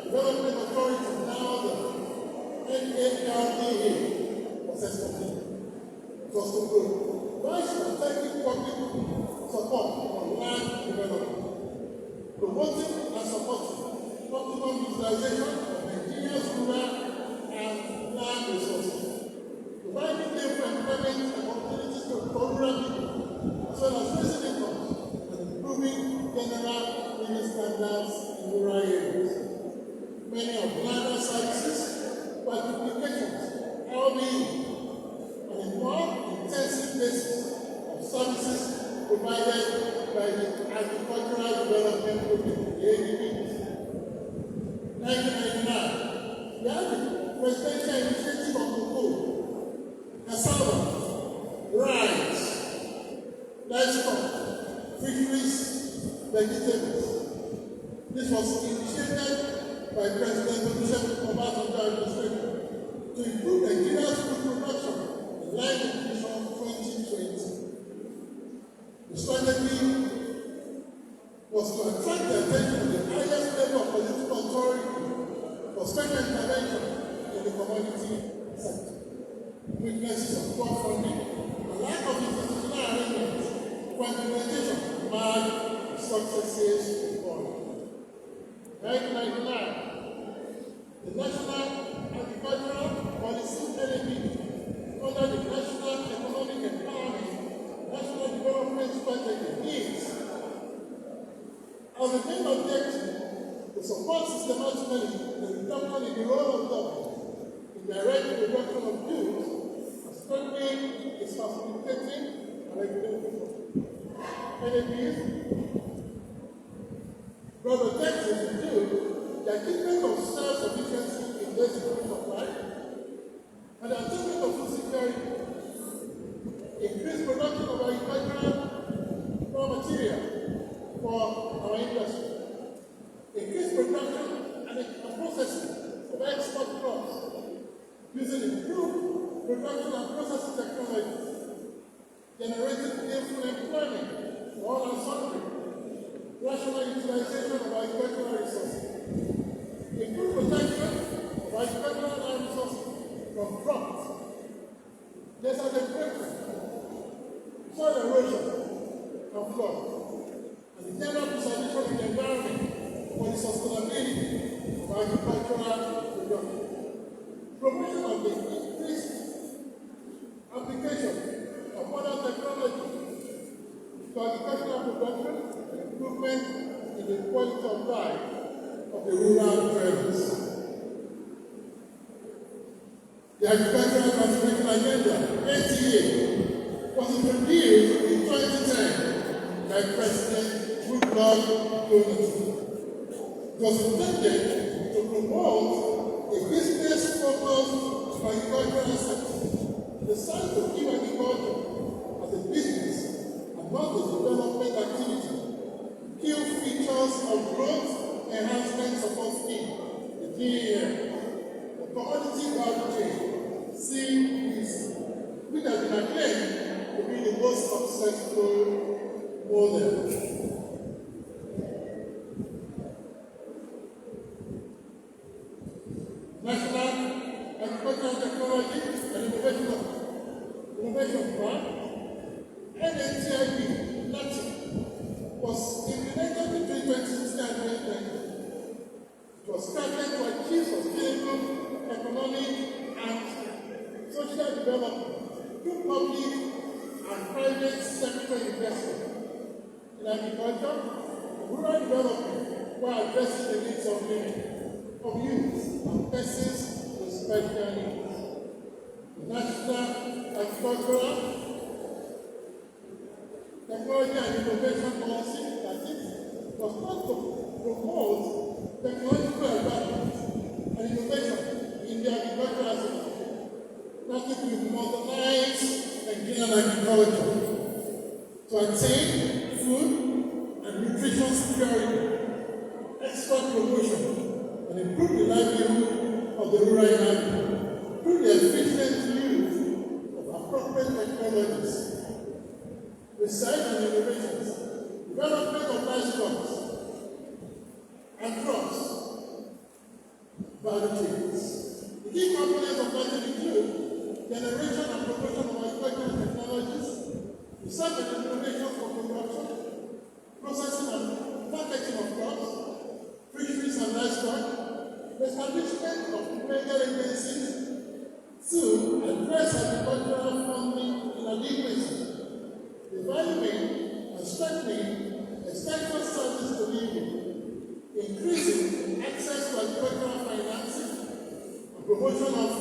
Development Authority, now the NIGERIAN, was established. It was to provide strategic public support for land development, promoting and supporting optimum utilization of Nigeria's rural and land resources, providing them for employment and opportunities for rural people, as well as raising incomes and improving general living standards in rural areas. Many of the land services were duplications, albeit on a more intensive basis of services provided by the Agricultural Development Program, the ADB. 1999, we had the presidential initiative of cocoa, cassava, rice, livestock, fisheries, vegetables. This was initiated by President Obasanjo administration to improve Nigeria's food production in line with Vision 2020. The strategy was to attract the attention of the highest level of political authority for special intervention in the commodity sector. Weaknesses of poor funding, the lack of institutional arrangements for implementation marked successes before. 1999, the National Agricultural Policy NAP, under the National Economic Empowerment National Development Strategy, needs as a main objective to support systematically the reduction in the role of government in direct reduction of goods and strengthening its facilitating and regulating NAPs. Broad objectives include the achievement of self-sufficiency in basic food supply and the achievement of food security, increased production of agricultural raw material for our industry, increased production and processing of export crops using improved production and processing technologies, generating gainful employment for all and sundry, rational utilization of agricultural resources, improved protection of agricultural land resources from drought, desertification, soil erosion, and flood, and the general preservation of the environment for the sustainability of agricultural production. Promotion of the increased application of modern technology to agricultural production and improvement in the quality of life of the rural dwellers. The Agricultural Transformation Agenda, ATA, was introduced in 2010 by President Goodluck Jonathan. It was intended to promote a business-focused agricultural sector designed to keep agriculture as a business and not a development activity. Key features of growth enhancement support scheme, the GEM, the commodity value chain, CVC, which has been acclaimed to be the most successful model. National Agricultural Technology and Innovation Plan, NIGERIAN, was implemented between 2016 and 2020. It was started to achieve sustainable economic and social development through public and private sector investment in agriculture, rural development, while addressing the needs of women, of youth, and persons with special needs. The National Agricultural Technology and Innovation Policy, that is, was not to promote technological advancement and innovation in the agricultural sector, that it will modernize Nigerian agriculture to attain food and nutrition security, export promotion, and improve the livelihood of the rural inhabitants through the efficient use of appropriate technologies, research and innovations, development of livestock and crops, value chains. The key components of that include generation and promotion of agricultural technologies, research and innovation for production, processing and packaging of crops, fisheries and livestock, the establishment of major agencies to address agricultural funding inadequacy, developing and strengthening extension service delivery, increasing access to agricultural financing, and promotion of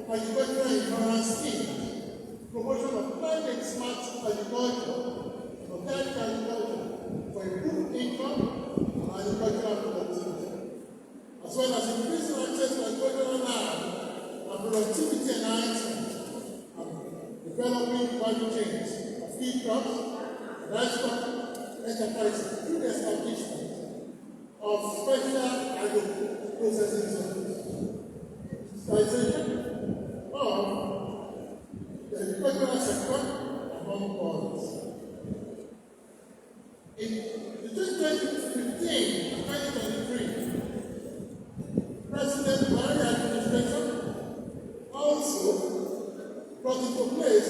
agricultural insurance schemes, promotion of climate smart agriculture, organic agriculture for improved income and agricultural productivity, as well as increasing access to agricultural land and productivity enhancement, and developing value chains of feed crops, livestock enterprises through the establishment of special agro-processing centers. Digitization of the agricultural sector among others. Between 2015 and 2023, President Buhari administration also brought into place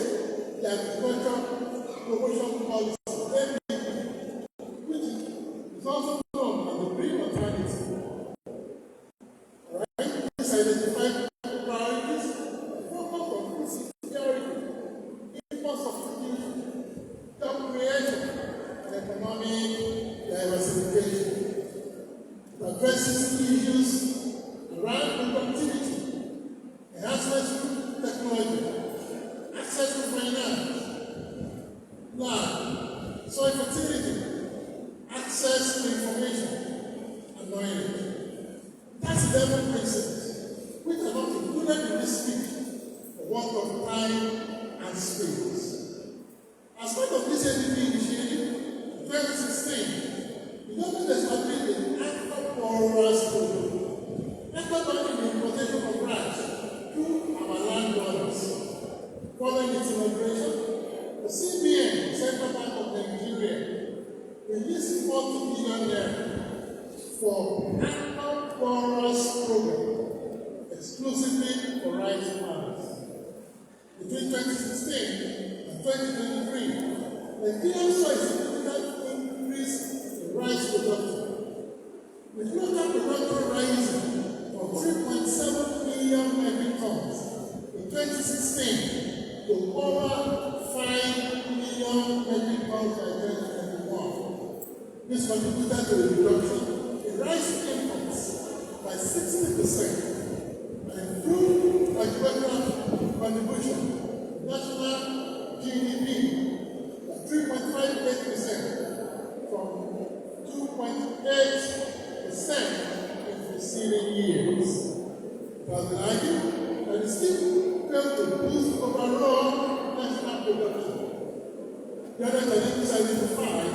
the agriculture promotion policy, which is also known as the green alternative. Right? This identified priorities focus on food security, import substitution, job creation, and economic diversification. It addresses issues around productivity, enhancement through technology, access to finance, land, soil fertility, access to information, and knowledge. That's 11 principles, which are not included in this speech for want of time and space. As part of this ADB initiative, in 2016, the government established the Agro-Borrowers Program, emphasizing the importation of rice through our landowners. Following its inauguration, the CBN, Central Bank of Nigeria, released 40 billion naira for Agro-Borrowers Program, exclusively for rice farmers. Between 2016 and 2023, Nigeria saw a significant increase in rice production, with local production rising from 3.7 million metric tons in 2016 to over 5 million metric tons by 2021. This contributed to a reduction in rice imports by 60% and improved agricultural The other challenges identified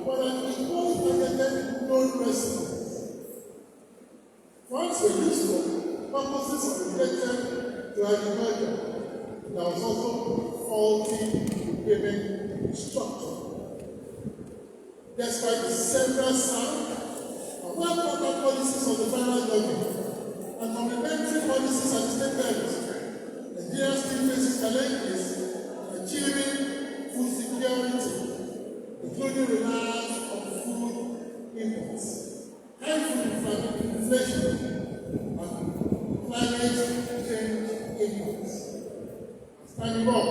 were an equally targeted non-residents. Funds were used for purposes related to agriculture. There was also faulty payment structure. Despite the several sound and well-thought policies of the federal government and complementary policies at the state levels, Nigeria still faces challenges in achieving food security, including reliance on food imports, high food inflation, and climate change impacts. Standing box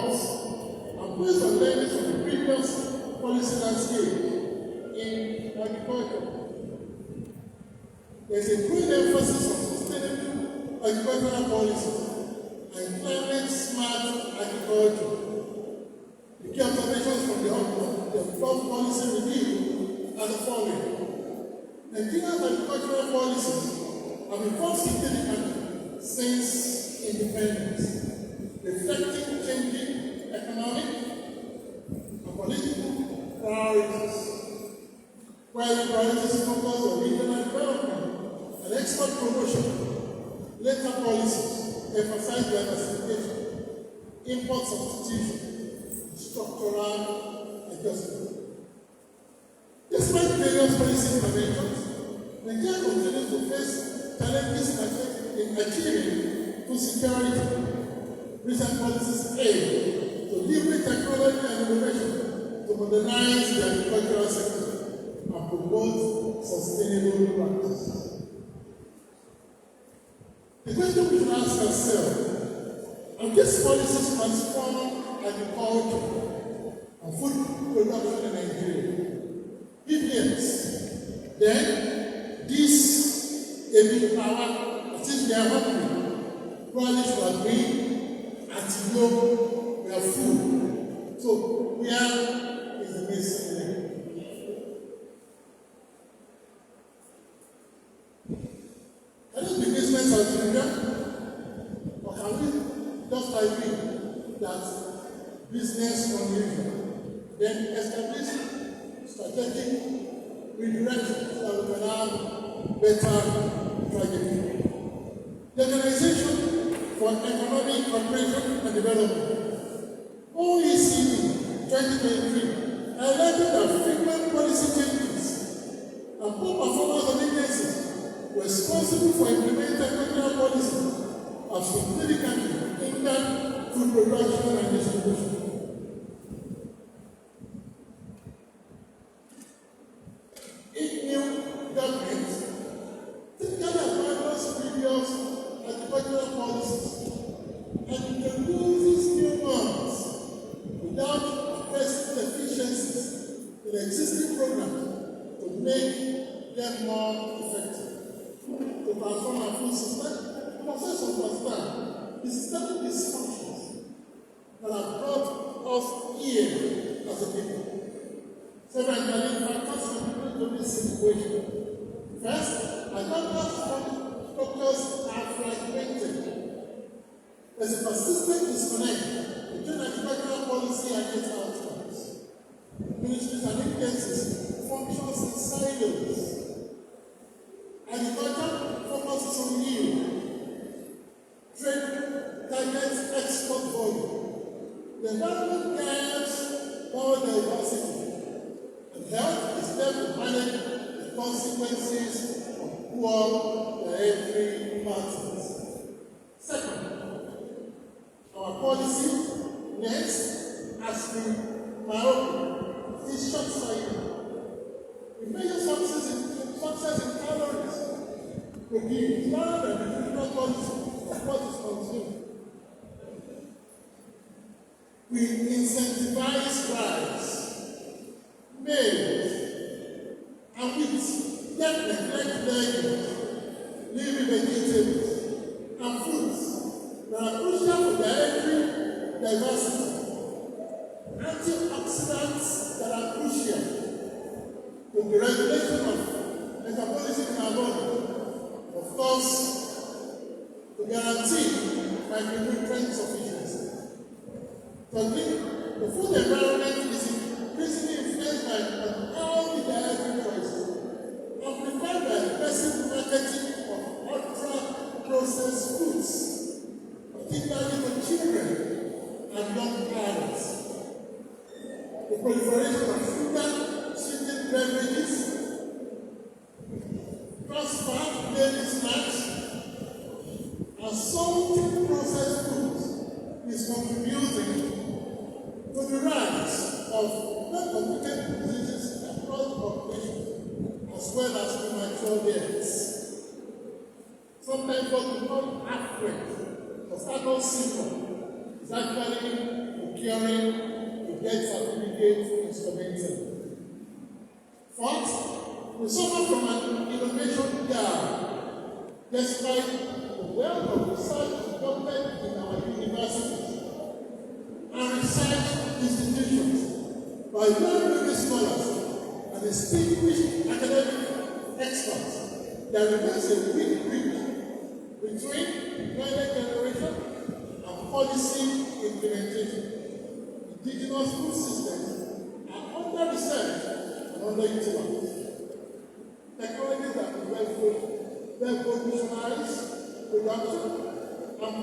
and based on learnings from the previous policy landscape in agriculture. There is a great emphasis on sustainable agricultural policies and climate-smart agriculture. The key observations from the above policy review are the following. Nigeria's agricultural policies have evolved significantly since independence, reflecting changing economic and political priorities, while the priorities focus on regional development and export promotion. Later policies emphasize diversification, import substitution, and structural adjustment. Despite various policy interventions, Nigeria continues to face challenges in achieving food security. Recent policies aim to leverage technology and innovation to modernize the agricultural sector and promote sustainable practices. The question we should ask ourselves, have these policies transformed agriculture and food production in Nigeria? If yes, then this able power, that is, we are hungry, probably should have been at know we are full. So where is the missing link? Can it be business as usual? Or can we just agree that business unusual, then establish strategic redirection so that we can have better trajectory? The Organization for Economic Cooperation and Development, OECD 2023, highlighted that frequent policy changes and poor performance of agencies responsible for implementing agricultural policies have significantly hindered food production and distribution. Each new government typically abandons previous agricultural policies and introduces new ones without addressing deficiencies in existing programs to make them more effective. To transform our food system, we must also understand the systemic dysfunctions that have brought us here as a people. Several interlinked factors contribute to this situation. First, agricultural structures are fragmented. There's a persistent disconnect between agricultural policy and its outcomes. Ministries and agencies functions in silos. Agriculture focuses on yield. Trade targets export volume. The environment guides biodiversity. And health is there to manage the consequences of poor dietary patterns. Second, our policy next has been myopic, is short-sighted. We measure success in calories produced rather than the nutritional quality of what is consumed. We incentivize rice, maize, and wheat, yet neglect legumes, leafy vegetables, and fruits that are crucial for dietary diversity, antioxidants that are crucial to the regulation of metabolism in our body, of course, to guarantee micronutrient sufficiency. Thirdly, the food environment is proliferation of sugar, sweetened beverages, trans-fat daily snacks, and salty processed foods is contributing to the rise of non-communicable diseases across the population, as well as premature deaths. Sometimes what we call outbreak of adult syndrome is actually procuring the death certificate instrumental. Fourth, we suffer from an innovation gap, despite the wealth of research conducted in our universities and research institutions by very many scholars and distinguished academic experts. There remains a weak bridge between climate generation and policy implementation. Indigenous food systems are under-researched and underutilized. Technologies that will revolutionize production and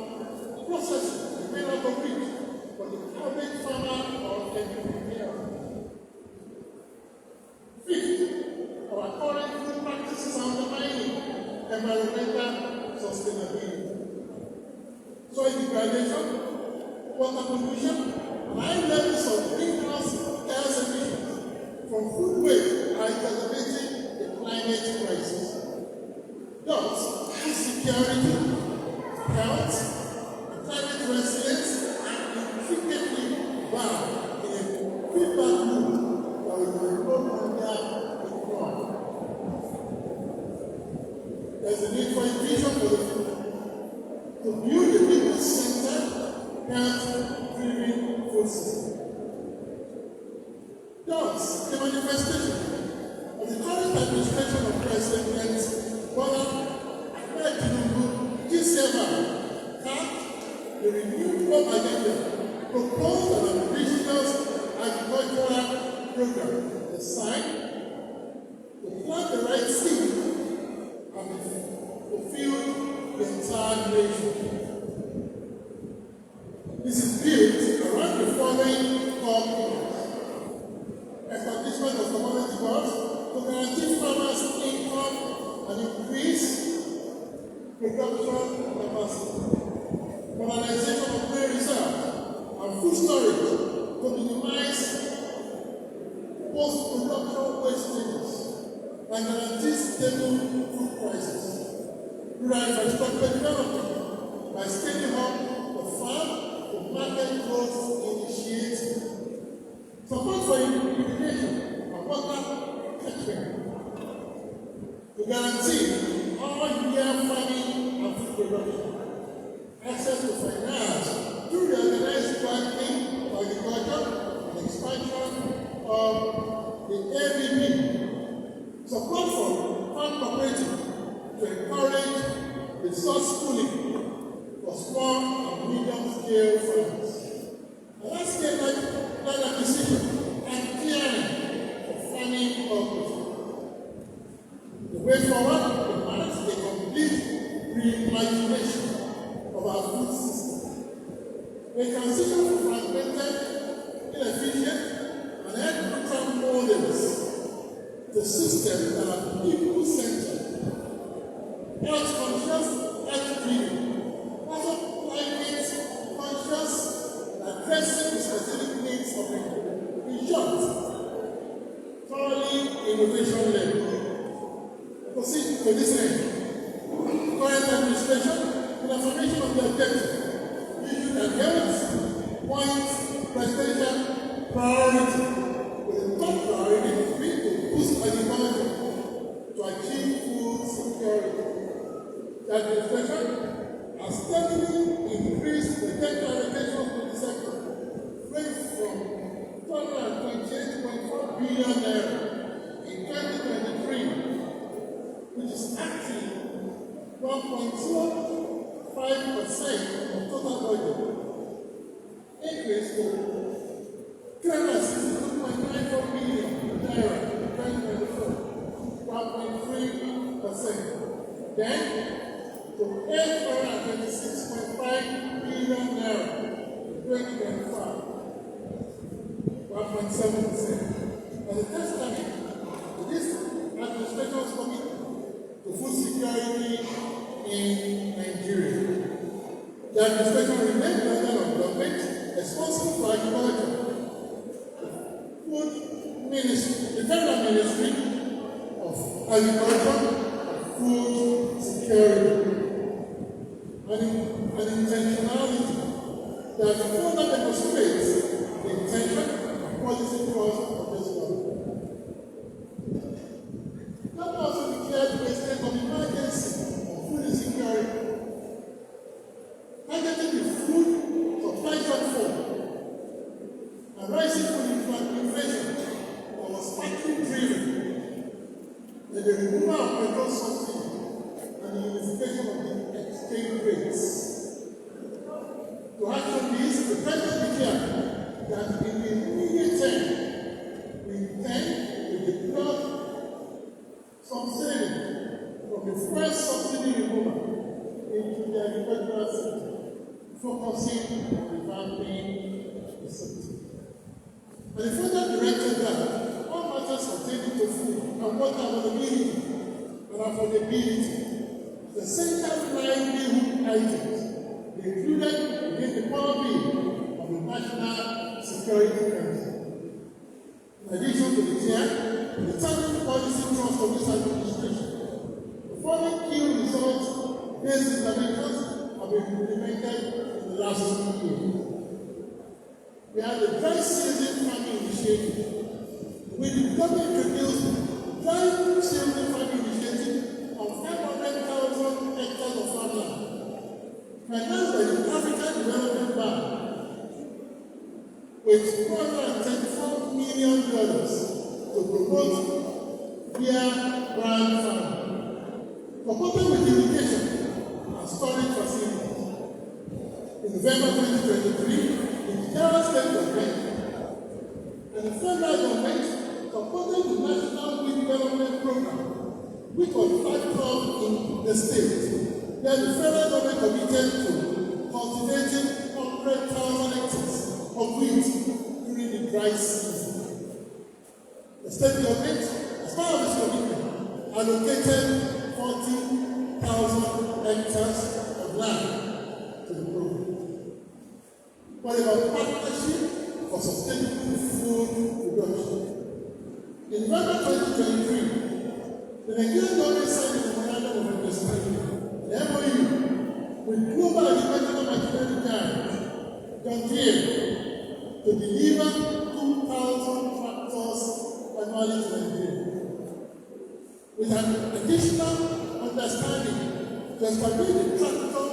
processing remain out of reach for the average farmer or entrepreneur. Fifth, our current food practices are undermining environmental sustainability. Soil degradation, water pollution, and high levels of greenhouse gas emissions from food waste are exacerbating the climate crisis. Thus, food security, health, and climate resilience are intricately bound in a feedback loop that we will no longer ignore. There is a need for a vision for the future to build a people-centered, health-driven food system. Thus, the manifestation of the current administration of President Bola Ahmed Tinubu this year capped the renewed home agenda proposed an ambitious agricultural program designed to plant the right seed and fulfill the entire nation. This is built around the following core pillars: establishment of commodity boards to guarantee farmers' income and increase production capacity, modernization of grain reserves and food storage to minimize post-production wastages and guarantee stable food prices, rural infrastructure development by scaling up the farm to market growth initiative, support for irrigation and water catchment to guarantee all-year farming and food production, access to finance through the organized banking of agriculture and expansion of the ADB, support for farm cooperatives to encourage resource pooling for small and medium-scale farmers, large-scale land acquisition and clearing for farming operations. The way forward demands a complete reimagination of our food system, a transition from fragmented, inefficient, and agricultural models to systems that are people-centered, health-conscious, health-driven, also climate-conscious, addressing the specific needs of people. In short, thoroughly innovation-led. Proceed to this end. Current administration, in affirmation of the objective, issued adherence, points, presidential priority, with the top priority to boost agriculture to achieve food security. The administration has steadily increased the debt allocation to the sector, ranged from 228.4 billion naira in 2023, which is actually 1.25% of total budget, increased to 362.94 billion naira in 2024, 1.3%. Then to 826.5 billion naira in 2025, 1.7%. For the first time, this administration's commitment to food security in Nigeria. The administration remains the organ of government responsible for agriculture, food ministry, the federal ministry of agriculture, food security, and intentionality that further demonstrates the intention and policy course of this government. That also declared a state of emergency on food insecurity, targeting the food supply shortfall and rising food inflation that was partly driven by the removal of petrol subsidy and the unification of the exchange rates. To action this, the President declared that in the immediate term, we intend to deploy some savings from the first subsidy removal into the agricultural sector, focusing on revamping the sector. And he further directed that all matters pertaining to food and water availability and affordability, the central livelihood items, included within the power bill of the National Security Council. In addition to the chair, the Determined Policy Trust of this administration, the following key results-based interventions have been implemented in the last 2 years. We have the dry season farming initiative. With the government introduced dry season farming initiative of 500,000 hectares of farmland, financed by the African Development Bank, with $434 million to promote beer brand farming, supported with irrigation and storage facilities. In November 2023, the Nigeria state government and the federal government supported the National Weed Development Program, which was backed up in the state. Where the federal government committed to cultivating 100,000 hectares of wheat during the dry season. The state government, as part of its commitment, allocated 40,000 hectares of land to the program. What about partnership for sustainable food production? In November 2023, the Nigerian government signed a memorandum of understanding, the MOU, with global agricultural machinery giant John Deere to deliver 2,000 tractors annually to Nigeria, with an additional understanding to establish the tractor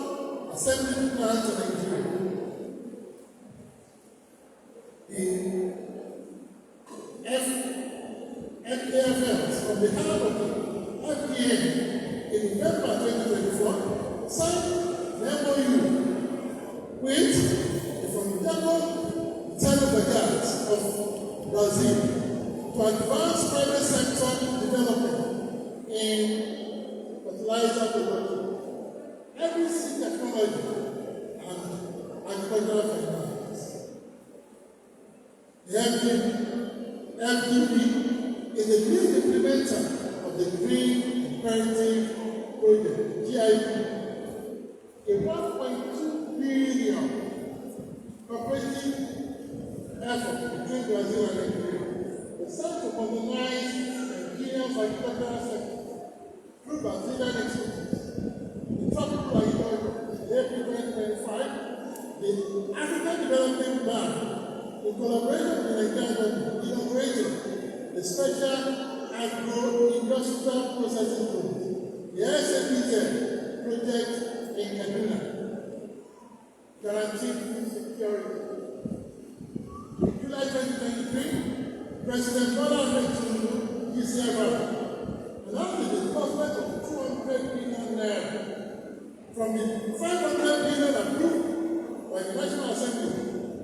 assembly plant in Nigeria. In FAFLs on behalf of the FDA in November 2024, signed the MOU with the formidable Bajads of Brazil to advance private sector development in fertilizer production, every seed technology, and agricultural finance. The FDP is the lead implementer of the Green Imperative Project, GIP, a $1.2 billion cooperative effort between Brazil and Nigeria, designed to modernize Nigeria's agricultural sector through Brazilian expertise. In tropical agriculture, in April 2025, the African Development Bank, in collaboration with the Nigerian government, inaugurated the Special Agro-Industrial Processing Project, the SAPZ project in Kaduna, guaranteed food security. In July 2023, President Bola Tinubu, IZIAQ, announced the disbursement of 200 billion naira from the 500 billion approved by the National Assembly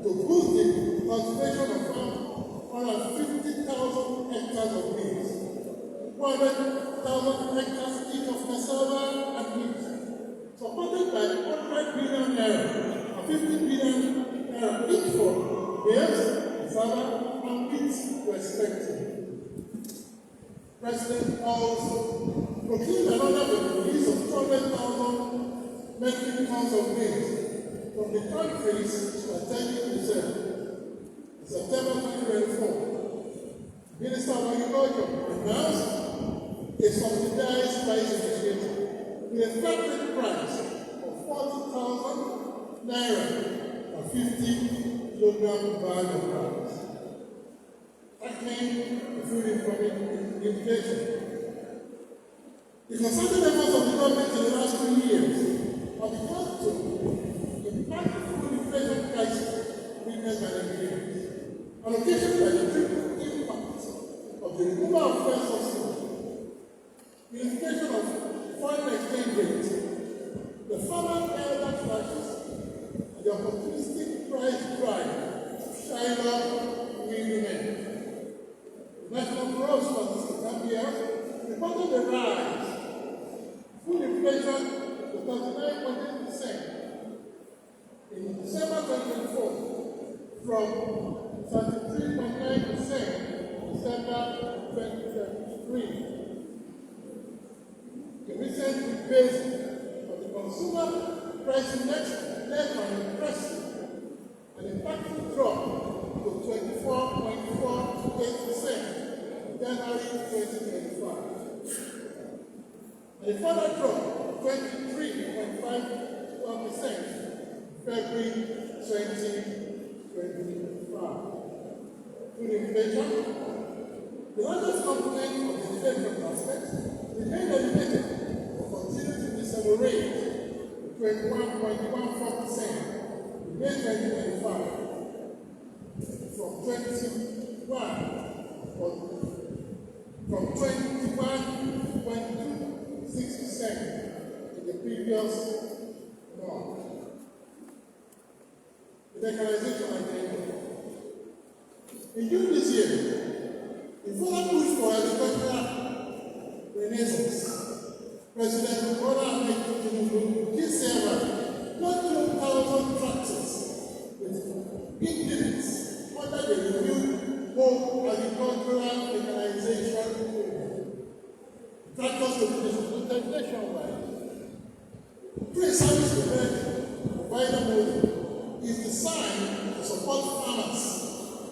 to boost the cultivation of 150,000 hectares of maize, 100,000 hectares each of cassava and wheat, supported by 100 billion naira and 50 billion naira each for maize, cassava, and President also proclaimed another release of 200,000 metric tons of maize from the country's strategic reserve in September 2024. Minister of Agriculture announced a subsidized price initiative with a flat rate price of 40,000 naira per 50 kilogram bag of rice, tackling the food inflation. The concerted efforts of the government in the last 2 years have begun to impact the food inflation crisis witnessed by Nigerians, and occasioned by the triple impact of the removal of fuel subsidy, the unification of foreign exchange rates, the farmer elder clashes, and the opportunistic price drive of China women. The National Bureau of Statistics reported the rise food inflation to 39.8% in December 2024 from 33.9% in December 2023. The recent rebasing of the consumer price index led by an impressive and impactful drop to 24.48% in January 2025. And a further drop of 23.51% in February 2025. Food inflation, the largest component of the inflation basket, remained elevated and continued to decelerate to 21.14% in May 2025 from 21.26% in the previous month. The declaration agenda. In June this year, in further push for agricultural renaissance, President Bola Ahmed Tinubu did several 1,000 tractors with big limits under the renewed Home Agricultural Mechanization Program. Tractors to be distributed nationwide. Pre-service provider model is designed to support farmers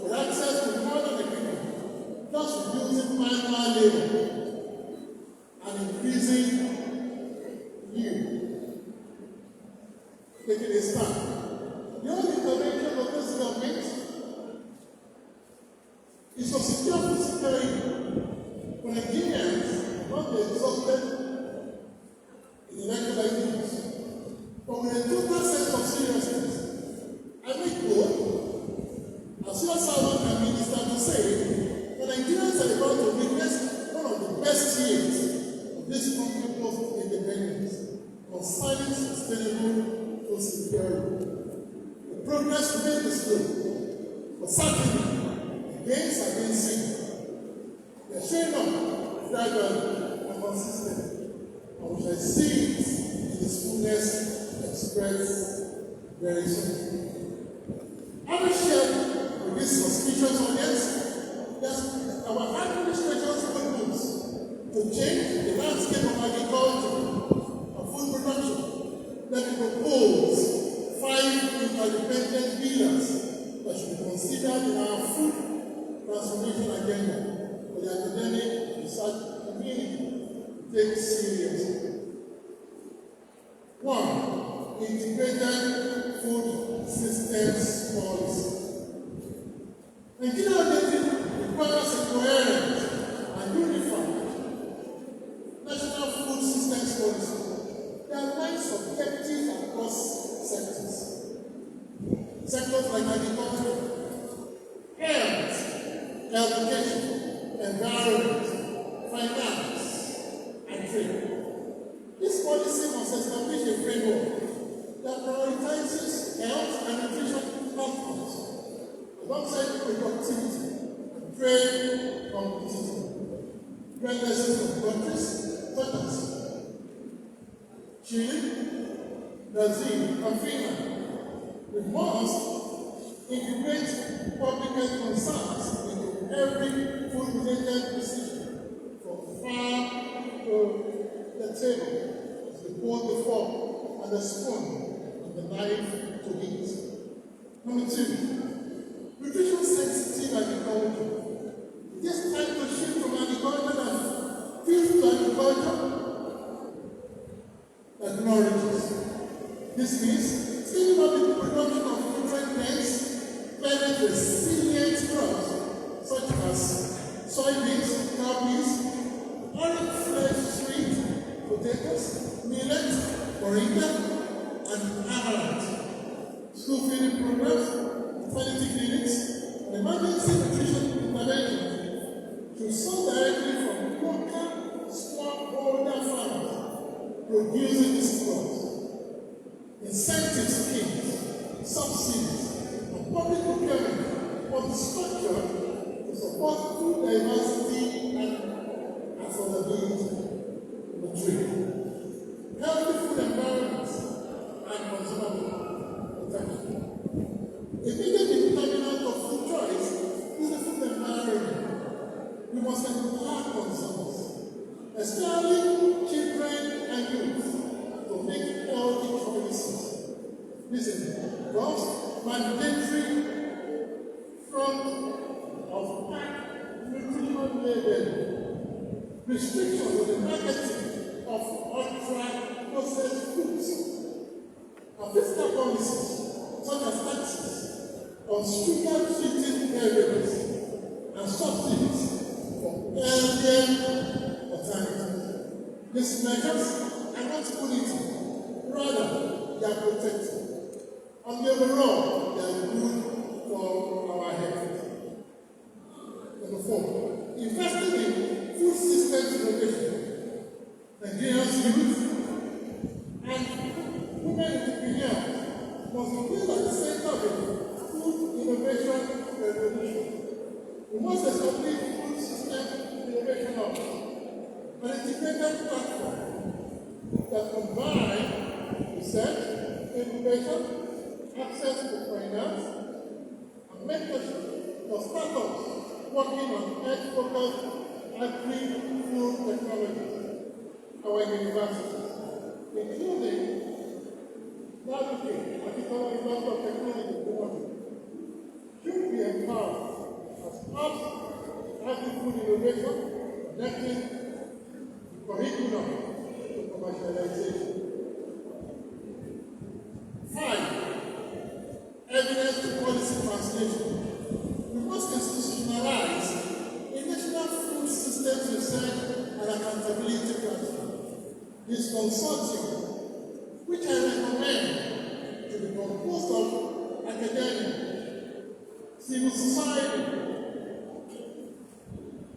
with access to modern equipment, thus reducing manual labor and increasing yield. Taking a stand. The only intervention of this government is to secure food security for Nigerians not be exhausted in electoral use, but with a total sense of seriousness. I make bold, as your servant and minister, to say that Nigerians are about to witness one of the best years of this country post-independence concerning sustainable food security. The progress made is good, but certainly gains have been seen. The showing up gradually and consistent, and we shall see it in its fullness expressed very soon. Having shared with this suspicious audience that our administration's goals to change the landscape of agriculture and food production, let me propose 5 interdependent pillars that should be considered in our food transformation agenda for the academic research community to take seriously. 1. Integrated food systems policy. Nigeria requires a coherent and unified national food systems policy that aligns objectives across sectors. Sectors like agriculture, health, education, environment, finance, and trade. This policy must establish a framework that prioritizes health and nutrition outcomes alongside productivity, trade competition. Great lessons from countries such as Chile, Brazil, and Finland. We must integrate public health concerns into every food-related decision, from table as we hold the fork and the spoon and the knife to eat. Number 2, nutrition sensitive agriculture. It is time to shift from agriculture and field to agriculture that nourishes. This means scaling up the production of nutrient-dense, climate resilient crops such as soybeans, cowpeas, orange flesh sweet potatoes, millet, moringa, and amaranth. School feeding programs, maternity clinics, and emergency nutrition interventions should source directly from local smallholder farmers producing these crops. Incentive schemes, subsidies, and public procurement must be structured to support food diversity and affordability. Number 3, healthy food environments and consumer protection. A major determinant of food choice is the food environment. We must empower consumers, especially children and youth, to make healthy choices. Listen, because mandatory front of pack nutrition label, restrictions on the marketing of ultra-processed foods, and fiscal policies such as taxes on sugar-treated beverages and subsidies for healthier alternatives. These measures are not punitive, rather they are protective. On the overall, they are good for our health. Number 4, investing in food systems innovation. Nigeria's youth and women entrepreneurs must be placed at the center of the food innovation revolution. We must establish food system innovation hubs, an integrated platform that combine research, innovation, access to finance, and mentorship for startups working on health-focused agri-food technologies. Our universities, including NIGERIAN of Technology, should be empowered as hubs of agri-food innovation, connecting curriculum to commercialization. 5, evidence to policy translation. We must institutionalize a national food systems research and accountability platform. This consortium, which I recommend to be composed of academia, civil society,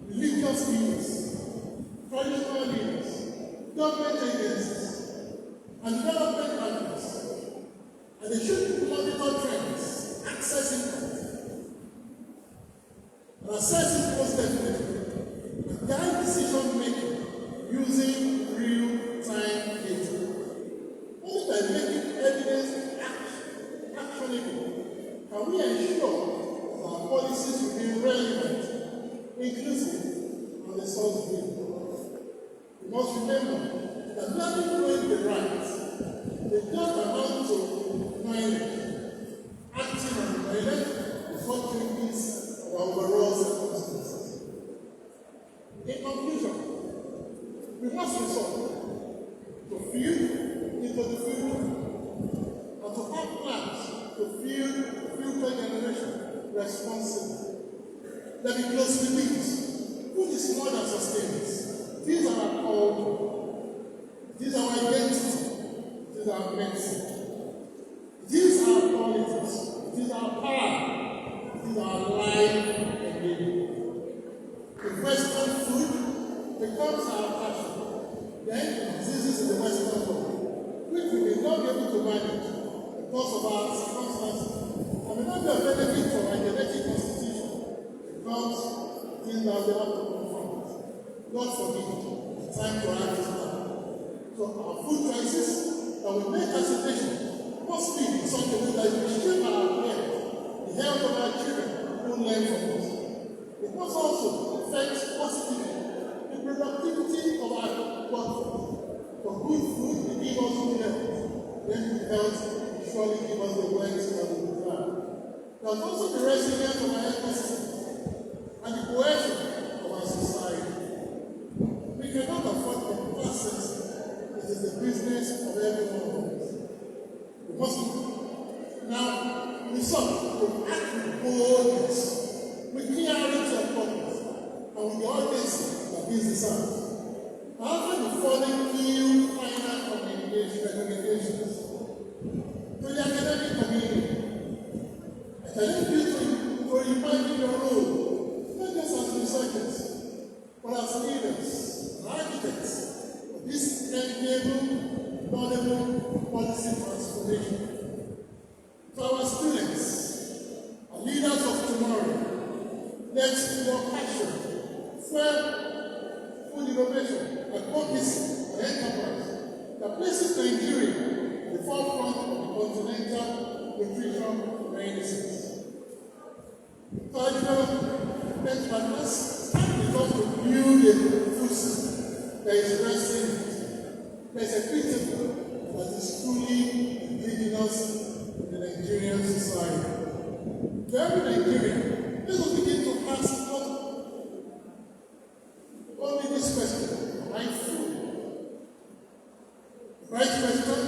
religious leaders, traditional leaders, government agencies, and development partners, and they should monitor trends, access impact, and assess it most definitely, and guide decision making using real-time data. Only by making evidence actionable can we ensure that our policies remain relevant, inclusive, and resource-based. We must remember that learning knowing the right, they don't amount to knowledge. Acting on the knowledge is what changes our overall circumstances. In conclusion, we must resort to feed into the future and to have plans to feed future generation responsibly. Let me close with this. Food is more than sustenance. These are our culture. These are our identity. These are our medicine. These are our politics. These are our power. These are our life and living. If Western food becomes our passion, then diseases in the Western world, which we may not be able to manage because of our circumstances, and may not be a benefit to our genetic constitution, becomes things that we have to confront. God forbid, the time to act is now. So our food choices that we make as a nation must be in such a way that we shape our health, the health of our children who learn from us. It must also affect positively the productivity of our workforce. good food will give us good health. Then good health will surely give us the wealth that we desire. There's also the resilience of our ecosystem and the cohesion of our society. We cannot afford complacency. It is the business of every one of us. We must now resort to act with boldness, with clarity of purpose, and with the urgency that this deserves. However, the following key final recommendations to the academic community. I challenge you to imagine your role, not just as researchers, but as leaders and architects of this enable, laudable policy transformation. To our students and leaders of tomorrow, let's your passion, fuel innovation, advocacy, and enterprise that places Nigeria at the forefront of the continental nutrition renaissance. To our development partners, start with us to build a food system that is resilient, that is equitable, that is truly indigenous in the Nigerian society. To every Nigerian, let us begin to ask only this question: am I food? The right question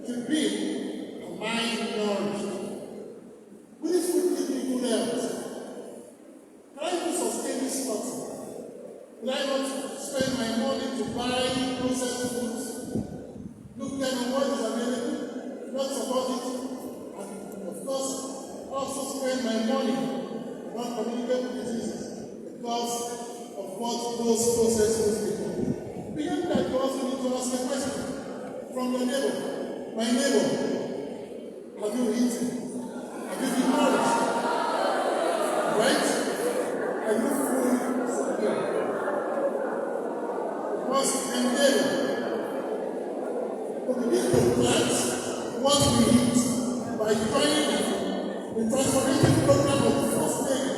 should be: am I nourished? Will this food give me good health? Can I even sustain this party? Will I not spend my money to buy processed foods? Look down on what is available, not support it, and of course, also spend my money on communicable diseases because of what those processed foods become. Beyond that, you also need to ask a question from your neighbor. My neighbor, have you eaten? Have you been nourished? Right? Are you fully secure? We must endeavor to begin to plant what we eat by joining the transformative program of the first lady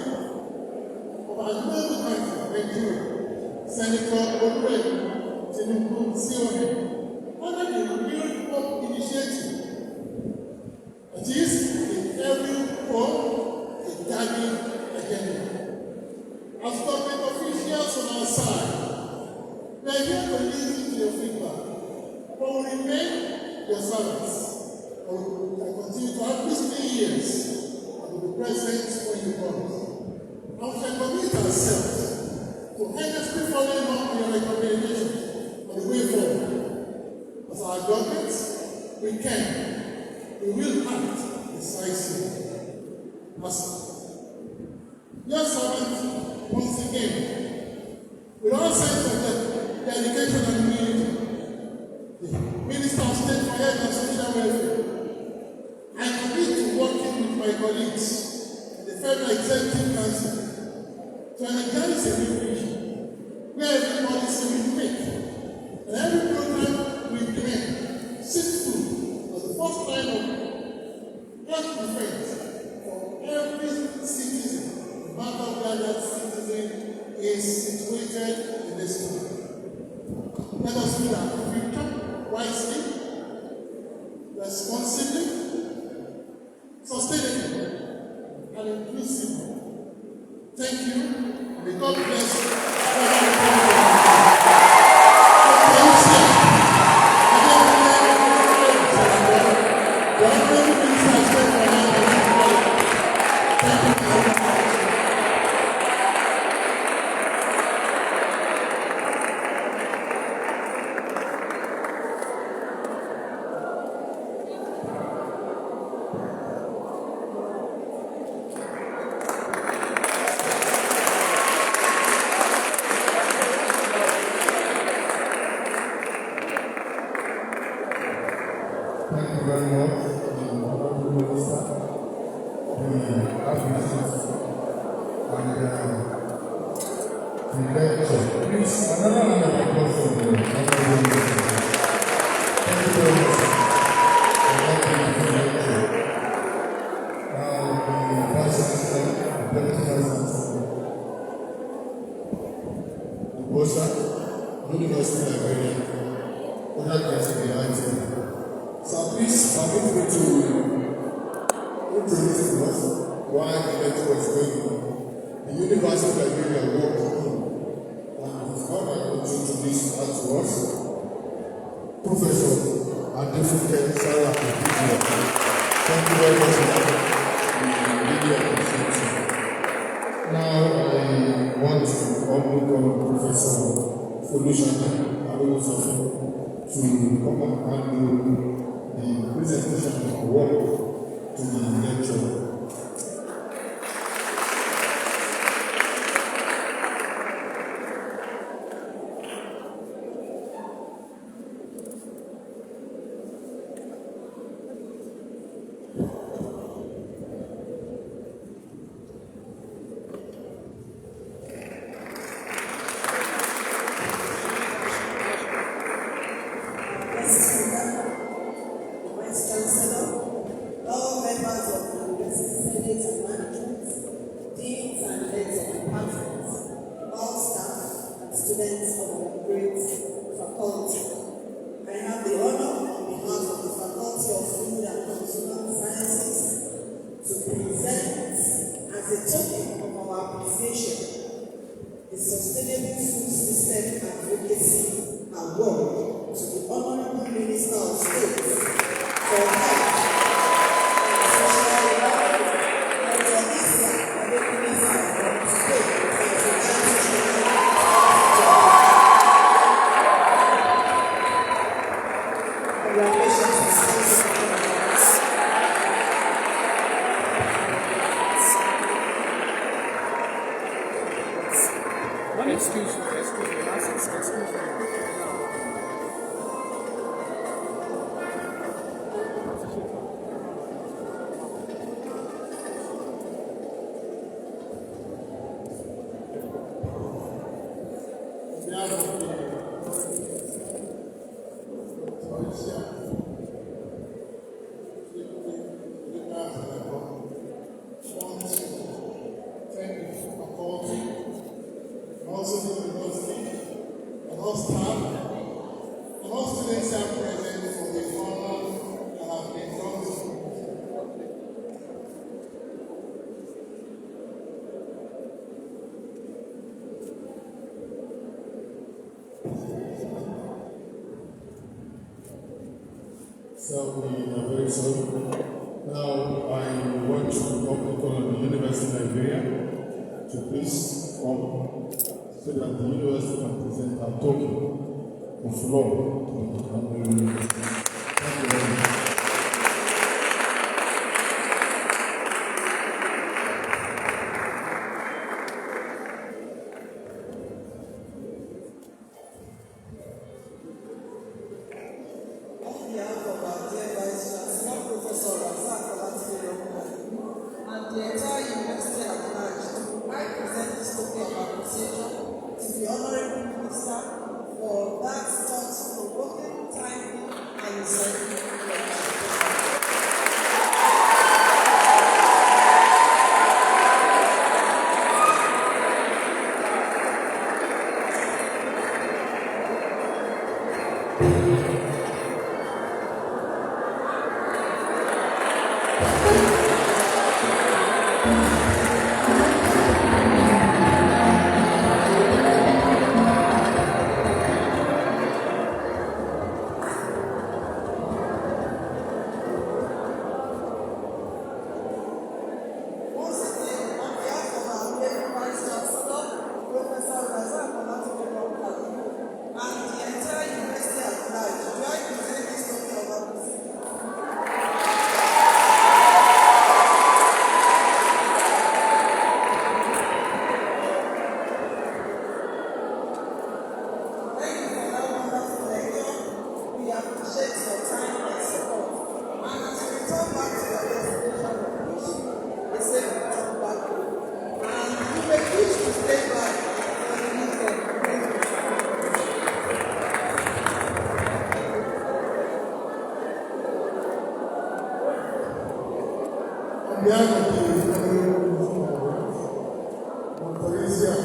of our noble country, Nigeria, Senator Okwe Tinubu Sione, under the Renewed Hope Initiative. It is in every home a guiding agenda. As government officials on our side, we are here to listen to your feedback, but we remain your servants. I continue to have listening ears and will be present when you promise. And we shall commit ourselves to earnestly following up on your recommendations on the way forward. As our government, we will act decisively. As your servant, once again, with all sense of dedication and humility, the Minister of State for Health and Social Welfare, I commit to working with my colleagues in the Federal Executive Council to energize a new vision where every policy we make and every program we implement seeks food as the first line of health defense for every citizen, no matter where that citizen is situated in this country. Let us do that future wisely, responsibly, sustainably, and inclusively. Thank you, and may God bless University Nigerian, other guests in the item. So please permit me to introduce to us why the lecture was going on. The University of Nigeria walked in, and it's not my own to introduce that to us. Professor ADEKUNLE SALAKO. Thank you very much for that. We really appreciate it. Now I want to call Professor Folúṣadé Arúgbósọfún to come and do the presentation of work to the lecture. Students of the great faculty. I have the honor on behalf of the Faculty of Food and Consumer Sciences to present as a token of our appreciation the Sustainable Food System Advocacy Award to the Honorable Minister of State for Health and Social Welfare, Dr. IZIAQ ADEKUNLE from State Excuse me. Also the university, and all staff, and all students are present for the honor that have been done to me. So we are very sorry. Now I want to call on the University of Nigeria to please come so that the university can present our token of law to the university. Thank you very much. On behalf of our dear Vice Chancellor, Professor and the entire university at large, I present this token of appreciation to the Honorable Minister for that thought-provoking, timely, and insightful lecture. On behalf of the Dr. IZIAQ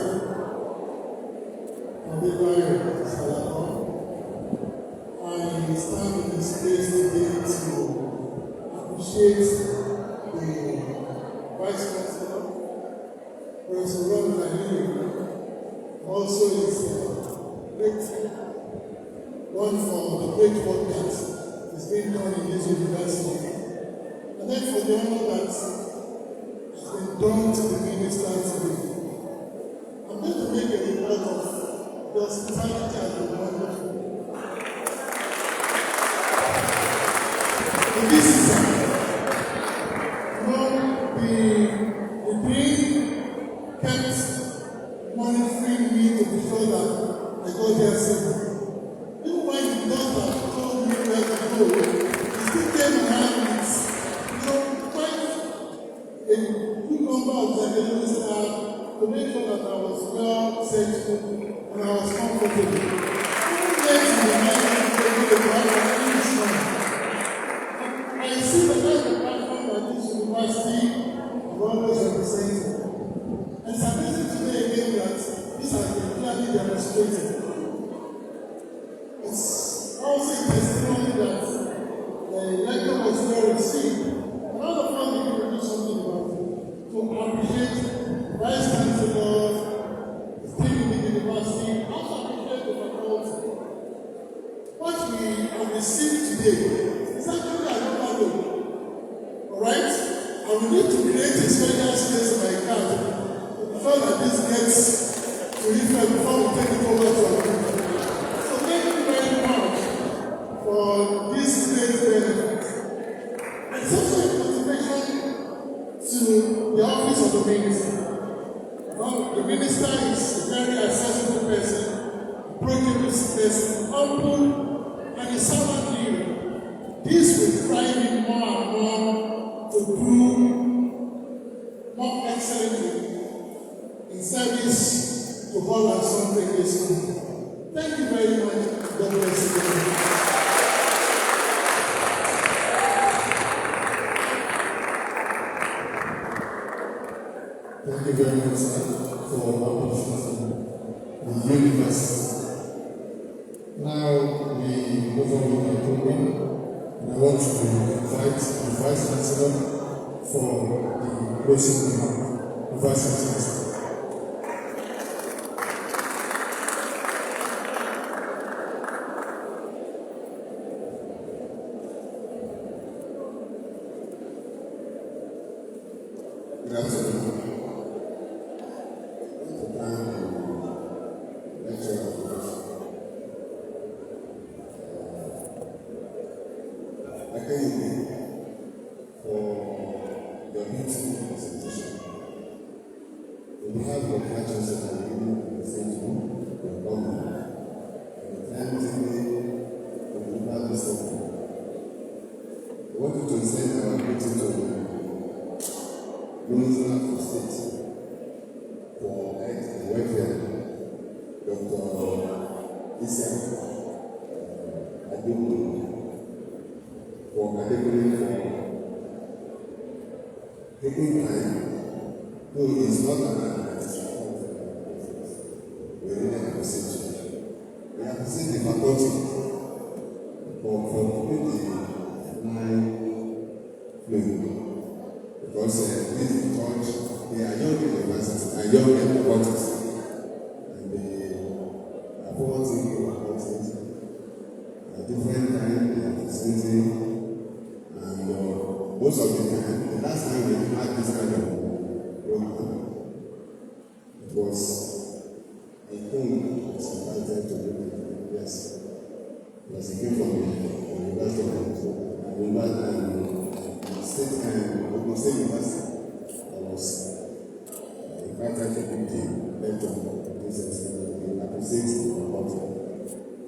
ADEBAYO SALAKO, and this place today to appreciate the Vice Chancellor, Professor Ron Nigeria. Also is great one for the great work that is being done in this university. And then for the honor that has been done to the minister today. I'm going to make a report of the hospitality has been wonderful. In this season, the Dean kept monitoring me to be sure that I got there safely. Even when the doctor told me where to go, he still came around with, quite a good number of journalists to make sure that I was well settled and I was comfortable. Even late in the night, I see the kind of platform that this university is always representing. And it's amazing today again that this has been clearly demonstrated. It's also a testimony that the lecture was well received. And all of us need to do something about it. To appreciate Vice Chancellor, the team in the university, also appreciate the faculty. What we have received today is actually another way. Alright? And we need to create a special space in my card before that this gets to reflect before we take it over to our people. So thank you very much for this great benefit. And it's also a motivation to the office of the minister. Well, the minister is a very accessible person, approachable person, humble, and a servant leader. This will drive him more and more to do more excellently in service to all our son in this country. Thank you very much. God bless you. Thank you very much, sir, for appreciating the university. Now we move on with our program, and I want to invite the Vice Chancellor for the closing remark. The Vice Chancellor. Good afternoon. I thank you for your beautiful presentation. On behalf of the Church of the Saint your government, and the time today of the Bible study, I wanted to send our greeting to the Minister of State for Health and Welfare, Dr. IZIAQ, ADEKUNLE, for ADEKUNLE for taking time, though it's not an administrative process. We really appreciate you. We appreciate the faculty for putting the line flowing. Because this church, they are young universities, and young faculties, and they are forwarding about it at different times they are presenting, and most of the time, the last time we had this kind of program, it was, I think, it was invited to do it, yes, because it came from the University of State University. I was invited to be the lecturer of this experiment. We appreciate the faculty.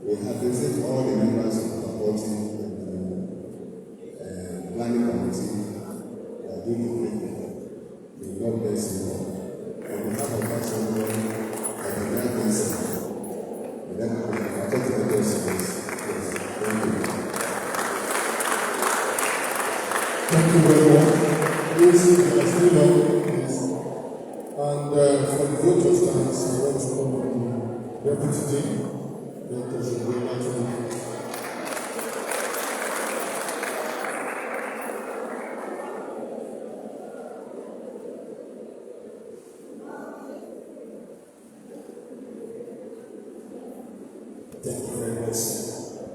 We appreciate all the members of the faculty and the planning committee that do the great work. May God bless you all. On behalf of that someone, I congratulate myself. And then the faculty members of this. Yes, thank you. Thank you very much. Please, you are still on, please. And for the voters, I want to come to the Deputy Dean, Dr. Shagway. Thank you very much, sir.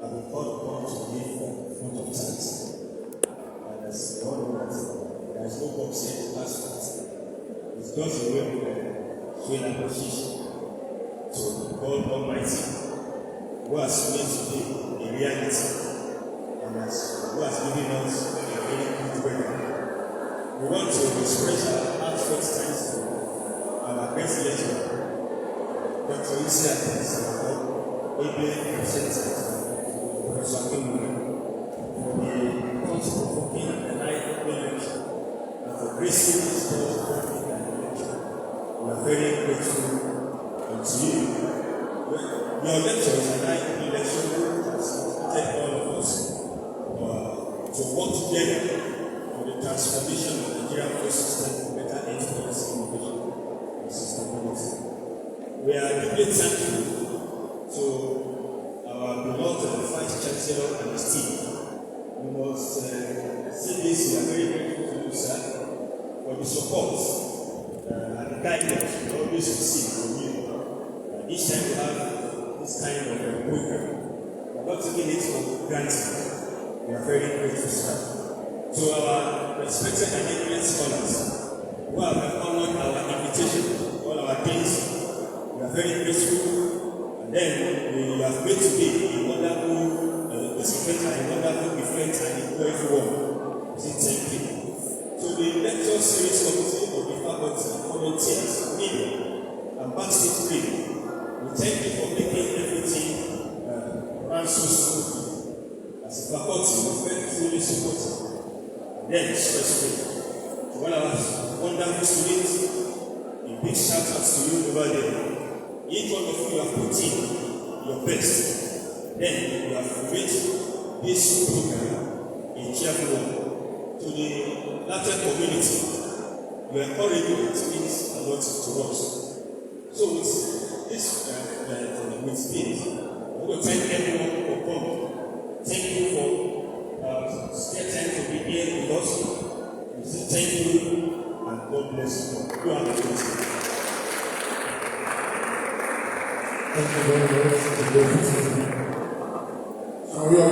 I've been called upon to give fruit of thanks. And as you all know, there is no box here to pass that. It's just a way of showing appreciation to God Almighty, who has made today a reality, and who has given us a very good weather. We want to express our heartfelt thanks to our guest lecturer, Dr. IZIAQ, Professor ADEKUNLE, for the thought-provoking and enlightening lecture, and for gracing this thought-provoking and lecture. We are very grateful to you. Your lectures and enlightening lecture has motivated all of us to work together for the transformation of the Nigerian food system for better health policy innovation and sustainability. We are deeply thankful to our beloved Vice Chancellor and his team. We must say this, we are very grateful to you, sir, for the support and the guidance we always receive from you. Each time we have this kind of program, we are not taking it for granted. We are very grateful, sir. To our respected and eminent scholars who have honored our invitation, all our days, we are very grateful. And then we have made today a wonderful event and a wonderful event and a joyful one. Say thank you. To the lecture series committee of the faculty, volunteers, media, and backstage team, we thank you for making everything run so smoothly. As a faculty, we felt truly supported. And then stress-free. To all our wonderful students, a big shout out to you over there. Each one of you have put in your best. Then you have made this program a cheerful one. To the latter community, you encourage you, it means a lot to us. So with this, with this, I want to thank everyone for coming. Thank you for spare time to be here with us. We say thank you and God bless you. You are the best. Thank you very much. Can we all